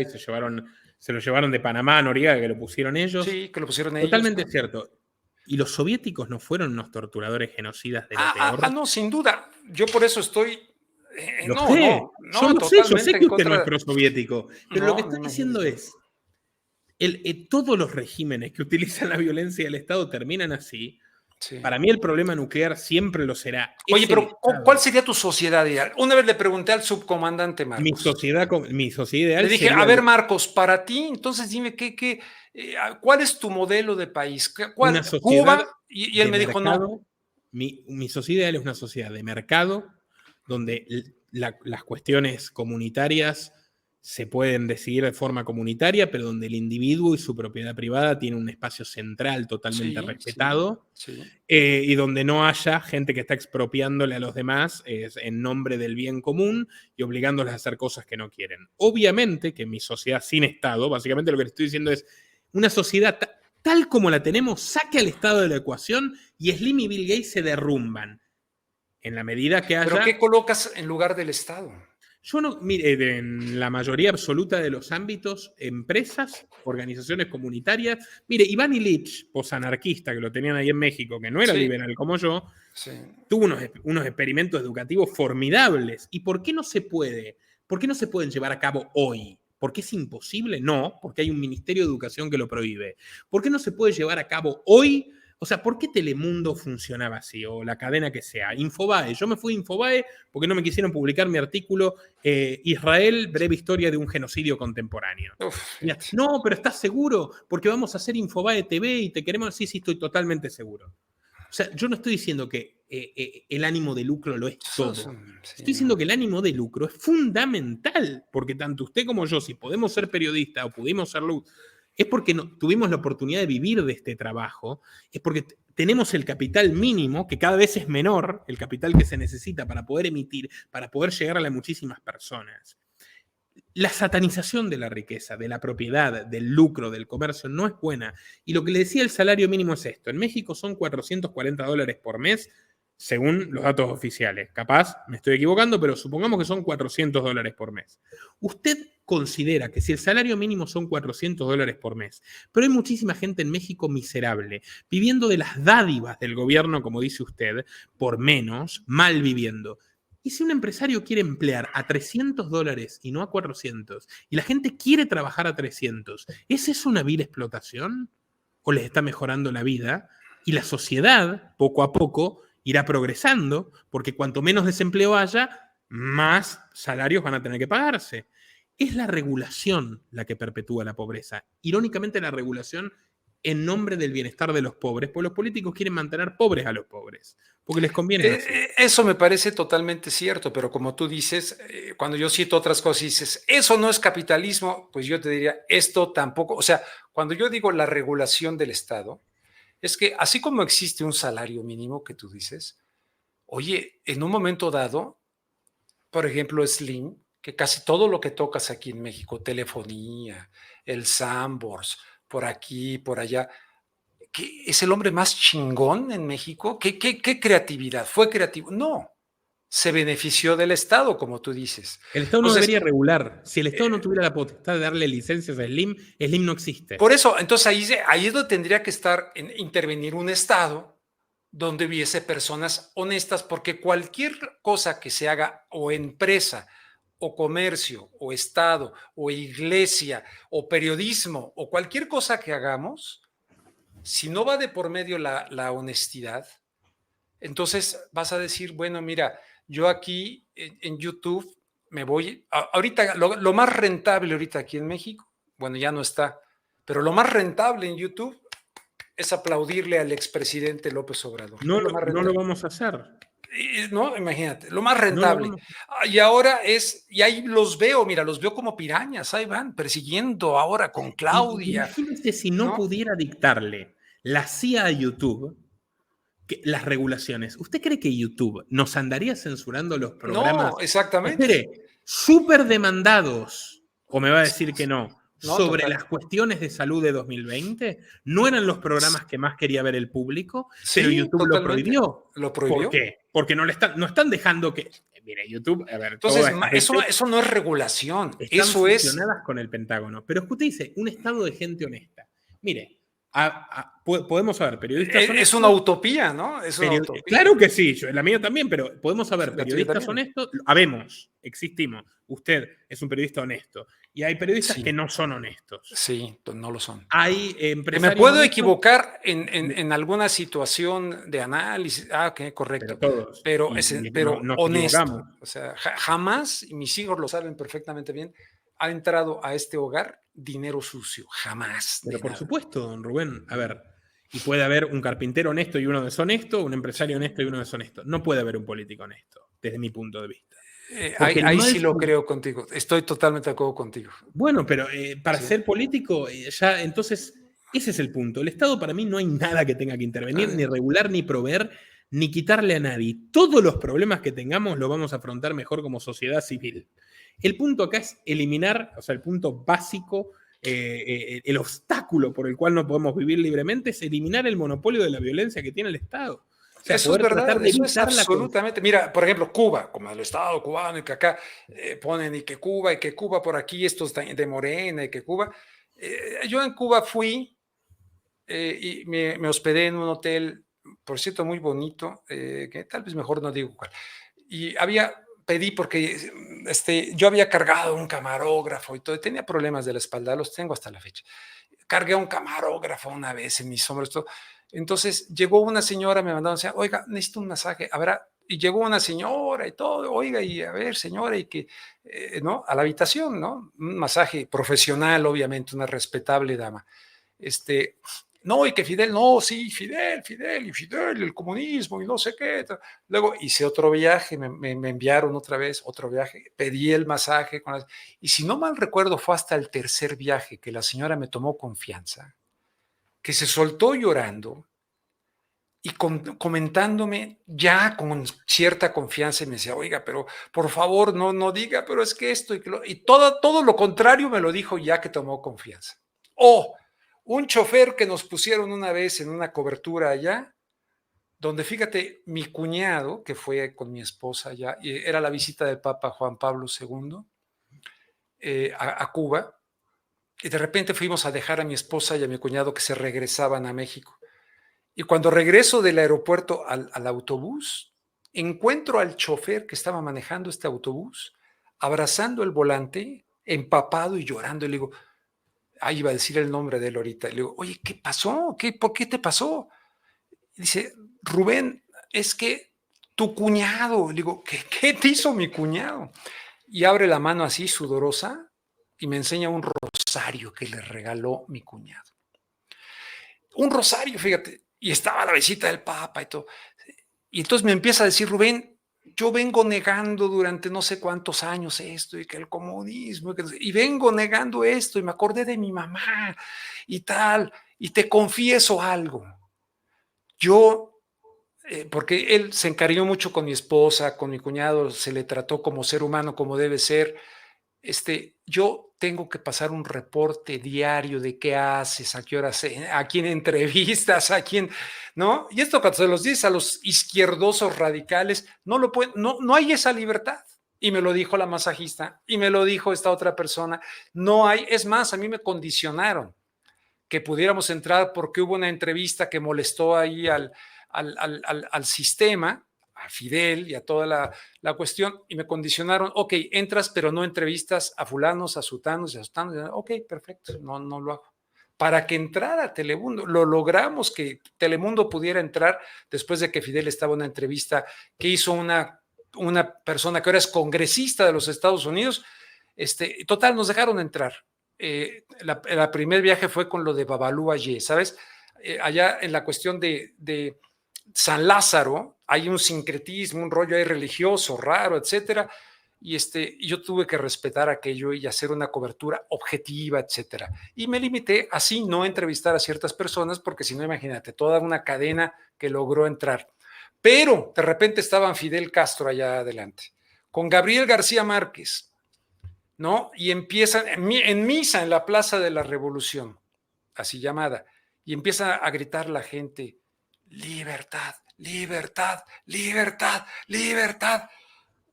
y se lo llevaron de Panamá a Noriega, que lo pusieron ellos. Sí, que lo pusieron ellos. Totalmente ¿no? Cierto. ¿Y los soviéticos no fueron unos torturadores genocidas de lo peor? No, sin duda. Yo por eso estoy... Yo sé que usted no es prosoviético, pero lo que estoy diciendo es, todos los regímenes que utilizan la violencia del Estado terminan así. Sí. Para mí el problema nuclear siempre lo será. Oye, pero ¿cuál sería tu sociedad ideal? Una vez le pregunté al subcomandante Marcos. Mi sociedad ideal. Le dije, a ver, Marcos, para ti, entonces dime, ¿cuál es tu modelo de país? ¿Cuál? Una sociedad Cuba, y él me dijo, no. Mi sociedad ideal es una sociedad de mercado, donde las cuestiones comunitarias se pueden decidir de forma comunitaria, pero donde el individuo y su propiedad privada tienen un espacio central totalmente respetado, y donde no haya gente que está expropiándole a los demás en nombre del bien común y obligándoles a hacer cosas que no quieren. Obviamente que mi sociedad sin Estado, básicamente lo que le estoy diciendo es una sociedad tal como la tenemos, saque al Estado de la ecuación y Slim y Bill Gates se derrumban. En la medida que haya... ¿Pero qué colocas en lugar del Estado? Yo no, mire, en la mayoría absoluta de los ámbitos, empresas, organizaciones comunitarias. Mire, Iván Illich, posanarquista, que lo tenían ahí en México, que no era liberal como yo, tuvo unos experimentos educativos formidables. ¿Y por qué no se puede? ¿Por qué no se pueden llevar a cabo hoy? ¿Por qué es imposible? No, porque hay un Ministerio de Educación que lo prohíbe. ¿Por qué no se puede llevar a cabo hoy? O sea, ¿por qué Telemundo funcionaba así? O la cadena que sea. Infobae. Yo me fui a Infobae porque no me quisieron publicar mi artículo Israel, breve historia de un genocidio contemporáneo. No, pero ¿estás seguro? Porque vamos a hacer Infobae TV y te queremos... Sí, estoy totalmente seguro. O sea, yo no estoy diciendo que el ánimo de lucro lo es todo. Estoy diciendo que el ánimo de lucro es fundamental. Porque tanto usted como yo, si podemos ser periodistas o pudimos serlo... es porque tuvimos la oportunidad de vivir de este trabajo, es porque tenemos el capital mínimo, que cada vez es menor, el capital que se necesita para poder emitir, para poder llegar a muchísimas personas. La satanización de la riqueza, de la propiedad, del lucro, del comercio, no es buena. Y lo que le decía el salario mínimo es esto. En México son $440 por mes, según los datos oficiales. Capaz, me estoy equivocando, pero supongamos que son $400 por mes. Usted considera que si el salario mínimo son $400 por mes, pero hay muchísima gente en México miserable, viviendo de las dádivas del gobierno, como dice usted, por menos, mal viviendo. Y si un empresario quiere emplear a $300 y no a 400, y la gente quiere trabajar a 300, ¿es eso una vil explotación? ¿O les está mejorando la vida? Y la sociedad, poco a poco, irá progresando, porque cuanto menos desempleo haya, más salarios van a tener que pagarse. Es la regulación la que perpetúa la pobreza. Irónicamente, la regulación en nombre del bienestar de los pobres, porque los políticos quieren mantener pobres a los pobres, porque les conviene así. Eso me parece totalmente cierto, pero como tú dices, cuando yo cito otras cosas y dices, eso no es capitalismo, pues yo te diría, esto tampoco, o sea, cuando yo digo la regulación del Estado, es que así como existe un salario mínimo que tú dices, oye, en un momento dado, por ejemplo, Slim, que casi todo lo que tocas aquí en México, telefonía, el Sambors, por aquí, por allá, ¿qué, es el hombre más chingón en México? ¿Qué creatividad? ¿Fue creativo? No, se benefició del Estado, como tú dices. El Estado no debería regular. Si el Estado no tuviera la potestad de darle licencias a Slim, Slim no existe. Por eso, entonces ahí es donde tendría que estar, intervenir un Estado donde hubiese personas honestas, porque cualquier cosa que se haga o empresa o comercio o Estado o iglesia o periodismo o cualquier cosa que hagamos, si no va de por medio la honestidad, entonces vas a decir, bueno, mira, yo aquí en YouTube me voy, ahorita lo más rentable ahorita aquí en México, bueno, ya no está, pero lo más rentable en YouTube es aplaudirle al expresidente López Obrador. No, Es lo más no lo rentable. vamos a hacer. No, imagínate, lo más No lo rentable. vamos Y ahora y ahí los veo, mira, los veo como pirañas, ahí van, persiguiendo ahora con Claudia, Imagínese si no ¿no? pudiera dictarle la CIA a YouTube las regulaciones. ¿Usted cree que YouTube nos andaría censurando los programas? No, exactamente. Espere, súper demandados, o me va a decir que no, No, sobre total. las cuestiones de salud de 2020? ¿No eran los programas que más quería ver el público? Pero Sí, YouTube lo totalmente. prohibió. Lo prohibió. ¿Por qué? Porque no están dejando que. Mire, YouTube, a ver, Entonces, todas estas leyes eso no es regulación, están eso es. fusionadas con el Pentágono. Pero usted dice, un estado de gente honesta. Mire, podemos saber periodistas honestos. Es una utopía, ¿no? Es una utopía. Claro que sí, la mía también, pero podemos saber La tuya periodistas también. honestos. Habemos, existimos. Usted es un periodista honesto. Y hay periodistas Sí. que no son honestos. Sí, no lo son. Hay Que empresarios me puedo honestos, equivocar en alguna situación de análisis. Ok, correcto. pero todos. Pero, No nos honesto. equivocamos. O sea, jamás, y mis hijos lo saben perfectamente bien, ha entrado a este hogar dinero sucio. Jamás. Pero por nada. supuesto, don Rubén, a ver, y puede haber un carpintero honesto y uno deshonesto, un empresario honesto y uno deshonesto. No puede haber un político honesto, desde mi punto de vista. Ahí sí lo creo contigo. Estoy totalmente de acuerdo contigo. Bueno, pero para Sí. ser político, ya entonces, ese es el punto. El Estado para mí no hay nada que tenga que intervenir, ni regular, ni proveer, ni quitarle a nadie. Todos los problemas que tengamos los vamos a afrontar mejor como sociedad civil. El punto acá es eliminar, o sea, el punto básico, el obstáculo por el cual no podemos vivir libremente es eliminar el monopolio de la violencia que tiene el Estado. O sea, Eso es verdad, eso es la absolutamente. Mira, por ejemplo, Cuba, como el Estado cubano, y que acá ponen y que Cuba por aquí, estos de Morena, y que Cuba. Yo en Cuba fui y me hospedé en un hotel, por cierto, muy bonito, que tal vez mejor no digo cuál. Y pedí porque yo había cargado un camarógrafo y todo, tenía problemas de la espalda, los tengo hasta la fecha. Cargué a un camarógrafo una vez en mis hombros, todo. Entonces llegó una señora, me mandaron, decía, oiga, necesito un masaje, habrá. Y llegó una señora y todo, oiga, y a ver, señora, y que, ¿no? A la habitación, ¿no? Un masaje profesional, obviamente, una respetable dama. No, y que Fidel, no, sí, Fidel, el comunismo y no sé qué. Luego hice otro viaje, me enviaron otra vez otro viaje, pedí el masaje. Y si no mal recuerdo, fue hasta el tercer viaje que la señora me tomó confianza, que se soltó llorando y comentándome ya con cierta confianza y me decía, oiga, pero por favor no diga, pero es que esto y todo lo contrario me lo dijo ya que tomó confianza. Un chofer que nos pusieron una vez en una cobertura allá, donde fíjate, mi cuñado, que fue con mi esposa allá, y era la visita del Papa Juan Pablo II a Cuba, y de repente fuimos a dejar a mi esposa y a mi cuñado que se regresaban a México. Y cuando regreso del aeropuerto al autobús, encuentro al chofer que estaba manejando este autobús, abrazando el volante, empapado y llorando, y le digo, ahí iba a decir el nombre de él ahorita. Le digo, oye, ¿qué pasó? ¿Por qué te pasó? Y dice, Rubén, es que tu cuñado. Le digo, ¿qué te hizo mi cuñado? Y abre la mano así, sudorosa, y me enseña un rosario que le regaló mi cuñado. un rosario, fíjate, y estaba la visita del Papa y todo. Y entonces me empieza a decir, Rubén, yo vengo negando durante no sé cuántos años esto y que el comunismo, y vengo negando esto y me acordé de mi mamá y tal, y te confieso algo. Yo, porque él se encariñó mucho con mi esposa, con mi cuñado, se le trató como ser humano, como debe ser. Yo tengo que pasar un reporte diario de qué haces, a qué horas, a quién entrevistas, a quién, ¿no? Y esto cuando se los dices a los izquierdosos radicales, no lo pueden, no hay esa libertad. Y me lo dijo la masajista, y me lo dijo esta otra persona. No hay, es más, a mí me condicionaron que pudiéramos entrar porque hubo una entrevista que molestó ahí al sistema, a Fidel y a toda la cuestión, y me condicionaron, ok, entras, pero no entrevistas a fulanos, a sutanos y a sutanos. Ok, perfecto, no lo hago. Para que entrara Telemundo, lo logramos que Telemundo pudiera entrar después de que Fidel estaba en una entrevista que hizo una persona que ahora es congresista de los Estados Unidos. Total, nos dejaron entrar. El primer viaje fue con lo de Babalu Ayer, ¿sabes? Allá en la cuestión de San Lázaro hay un sincretismo, un rollo ahí religioso, raro, etcétera. Y yo tuve que respetar aquello y hacer una cobertura objetiva, etcétera. Y me limité así, no a entrevistar a ciertas personas, porque si no, imagínate, toda una cadena que logró entrar. Pero de repente estaban Fidel Castro allá adelante, con Gabriel García Márquez, ¿no? Y empiezan en misa en la Plaza de la Revolución, así llamada, y empieza a gritar la gente, libertad, libertad, libertad, libertad.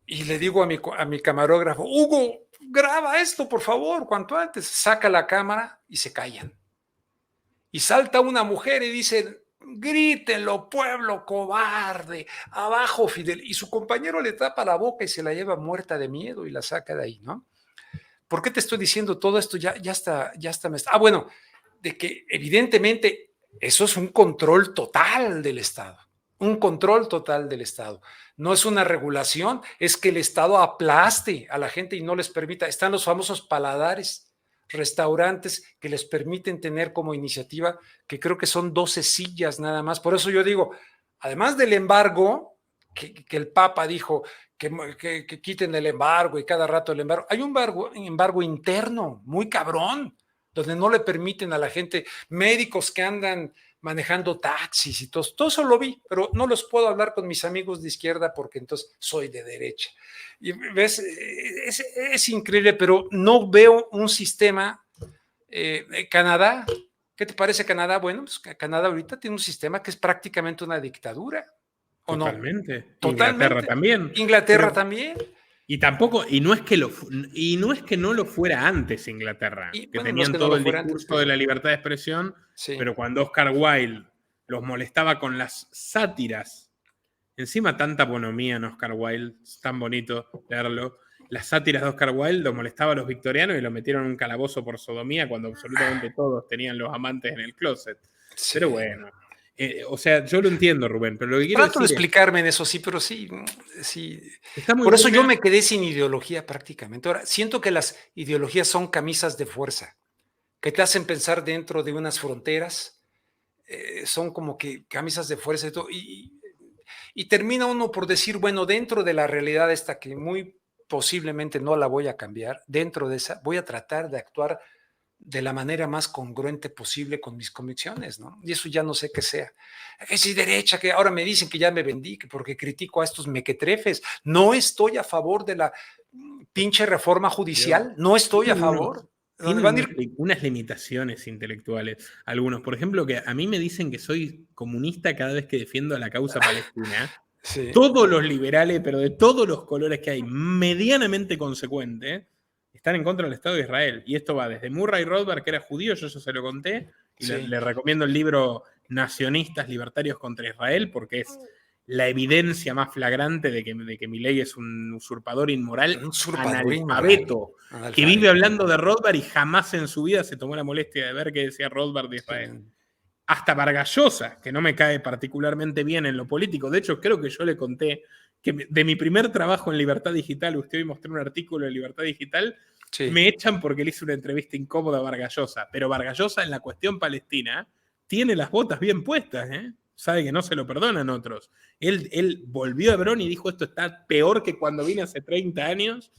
Y le digo a mi camarógrafo, Hugo, graba esto, por favor, cuanto antes. Saca la cámara y se callan. Y salta una mujer y dice, grítenlo, pueblo cobarde, abajo Fidel. Y su compañero le tapa la boca y se la lleva muerta de miedo y la saca de ahí, ¿no? ¿Por qué te estoy diciendo todo esto? Ya está. Bueno, de que evidentemente eso es un control total del Estado. Un control total del Estado. No es una regulación, es que el Estado aplaste a la gente y no les permita. Están los famosos paladares, restaurantes que les permiten tener como iniciativa, que creo que son 12 sillas nada más. Por eso yo digo, además del embargo, que el Papa dijo, que quiten el embargo y cada rato el embargo. Hay un embargo interno muy cabrón, donde no le permiten a la gente, médicos que andan manejando taxis y todo eso lo vi, pero no los puedo hablar con mis amigos de izquierda porque entonces soy de derecha. Y ves, es increíble, pero no veo un sistema. Canadá, ¿qué te parece Canadá? Bueno, pues Canadá ahorita tiene un sistema que es prácticamente una dictadura. ¿O totalmente. No? Totalmente. Inglaterra también. Inglaterra también. Y no es que no lo fuera antes Inglaterra, que tenían todo el discurso de la libertad de expresión, sí. Pero cuando Oscar Wilde los molestaba con las sátiras, encima tanta bonomía en Oscar Wilde, es tan bonito leerlo, las sátiras de Oscar Wilde los molestaba a los victorianos y los metieron en un calabozo por sodomía cuando absolutamente todos tenían los amantes en el closet. Sí. Pero bueno. O sea, yo lo entiendo, Rubén, pero lo que quiero Trato de explicarme en eso, sí, pero sí. Por eso yo me quedé sin ideología prácticamente. Ahora, siento que las ideologías son camisas de fuerza, que te hacen pensar dentro de unas fronteras, son como que camisas de fuerza y todo, y termina uno por decir, bueno, dentro de la realidad esta que muy posiblemente no la voy a cambiar, dentro de esa voy a tratar de actuar de la manera más congruente posible con mis convicciones, ¿no? Y eso ya no sé qué sea. Que si derecha, que ahora me dicen que ya me vendí, que porque critico a estos mequetrefes. No estoy a favor de la pinche reforma judicial, no estoy a favor. Tienen unas limitaciones intelectuales, algunos. Por ejemplo, que a mí me dicen que soy comunista cada vez que defiendo la causa palestina. Sí. Todos los liberales, pero de todos los colores que hay, medianamente consecuentes, están en contra del Estado de Israel. Y esto va desde Murray Rothbard, que era judío, yo se lo conté, y sí. le recomiendo el libro Nacionistas Libertarios contra Israel, porque es la evidencia más flagrante de que Milei es un usurpador inmoral, analfabeto, que vive hablando de Rothbard y jamás en su vida se tomó la molestia de ver qué decía Rothbard de Israel. Sí. Hasta Vargas Llosa, que no me cae particularmente bien en lo político. De hecho, creo que yo le conté que de mi primer trabajo en Libertad Digital, usted hoy mostró un artículo de Libertad Digital, sí. Me echan porque le hice una entrevista incómoda a Vargas Llosa. Pero Vargas Llosa en la cuestión palestina tiene las botas bien puestas, ¿eh? Sabe que no se lo perdonan otros. Él volvió a Hebrón y dijo, esto está peor que cuando vine hace 30 años,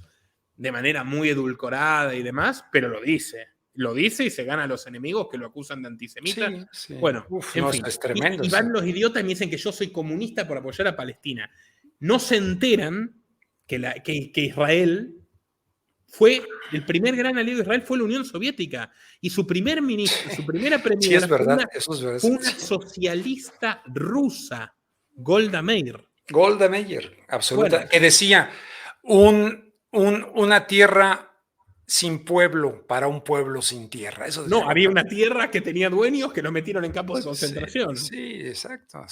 de manera muy edulcorada y demás, pero lo dice. Lo dice y se gana a los enemigos que lo acusan de antisemita. Sí, sí. Bueno, Uf, en no, fin. es tremendo. Y van los idiotas y me dicen que yo soy comunista por apoyar a Palestina. No se enteran que Israel fue, el primer gran aliado de Israel fue la Unión Soviética. Y su primer ministro, su primera premier Sí, es verdad, eso es verdad. fue una socialista rusa, Golda Meir. Golda Meir, absoluta, Bueno. que decía, una tierra sin pueblo para un pueblo sin tierra. Eso No, había una tierra que tenía dueños que lo metieron en campos de concentración. Sí, exacto.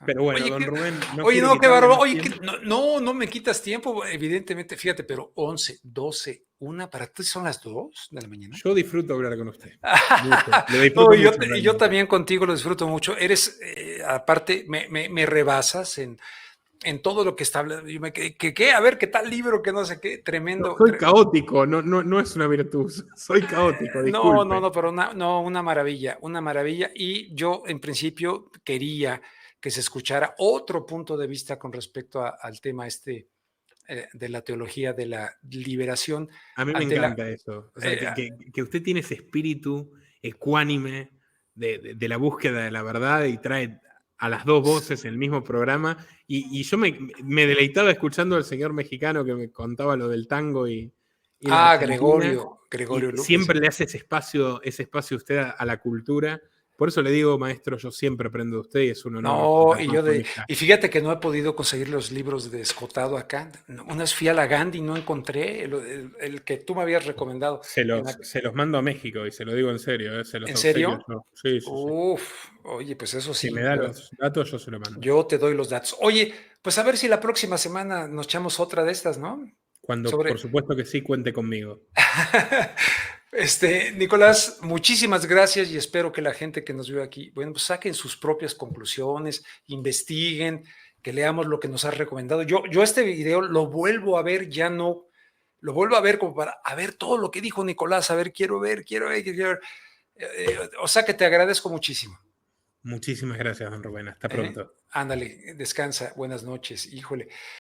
Pero bueno, Oye, don Rubén, no, qué bárbaro. Oye, no me quitas tiempo, evidentemente, fíjate, pero 11, 12, 1, ¿para ti son las 2 de la mañana? Yo disfruto hablar con usted. Le disfruto mucho, yo también contigo lo disfruto mucho. Eres, aparte, me rebasas en todo lo que está hablando. Yo a ver, ¿qué tal libro? Que no sé qué, tremendo. Soy caótico, no es una virtud. Soy caótico, disculpe. No, pero una maravilla, una maravilla. Y yo, en principio, quería que se escuchara otro punto de vista con respecto al tema de la teología de la liberación. A mí me encanta eso. O sea, que usted tiene ese espíritu ecuánime de la búsqueda de la verdad y trae a las dos voces en el mismo programa. Y yo me deleitaba escuchando al señor mexicano que me contaba lo del tango y la Gregorio y López. Siempre le hace ese espacio a usted a la cultura. Por eso le digo, maestro, yo siempre aprendo de usted y es un honor. Y fíjate que no he podido conseguir los libros de Escotado acá. Una vez fui a la Gandhi y no encontré el que tú me habías recomendado. Se los mando a México y se lo digo en serio. ¿En serio? Sí. Uf, oye, pues eso sí. Si me da los datos, yo se lo mando. Yo te doy los datos. Oye, pues a ver si la próxima semana nos echamos otra de estas, ¿no? Por supuesto que sí, cuente conmigo. Nicolás, muchísimas gracias y espero que la gente que nos vio aquí, bueno, pues saquen sus propias conclusiones, investiguen, que leamos lo que nos has recomendado. Yo este video lo vuelvo a ver, lo vuelvo a ver como para ver todo lo que dijo Nicolás, quiero ver. O sea que te agradezco muchísimo. Muchísimas gracias, don Rubén. Hasta pronto. Ándale, descansa. Buenas noches. Híjole.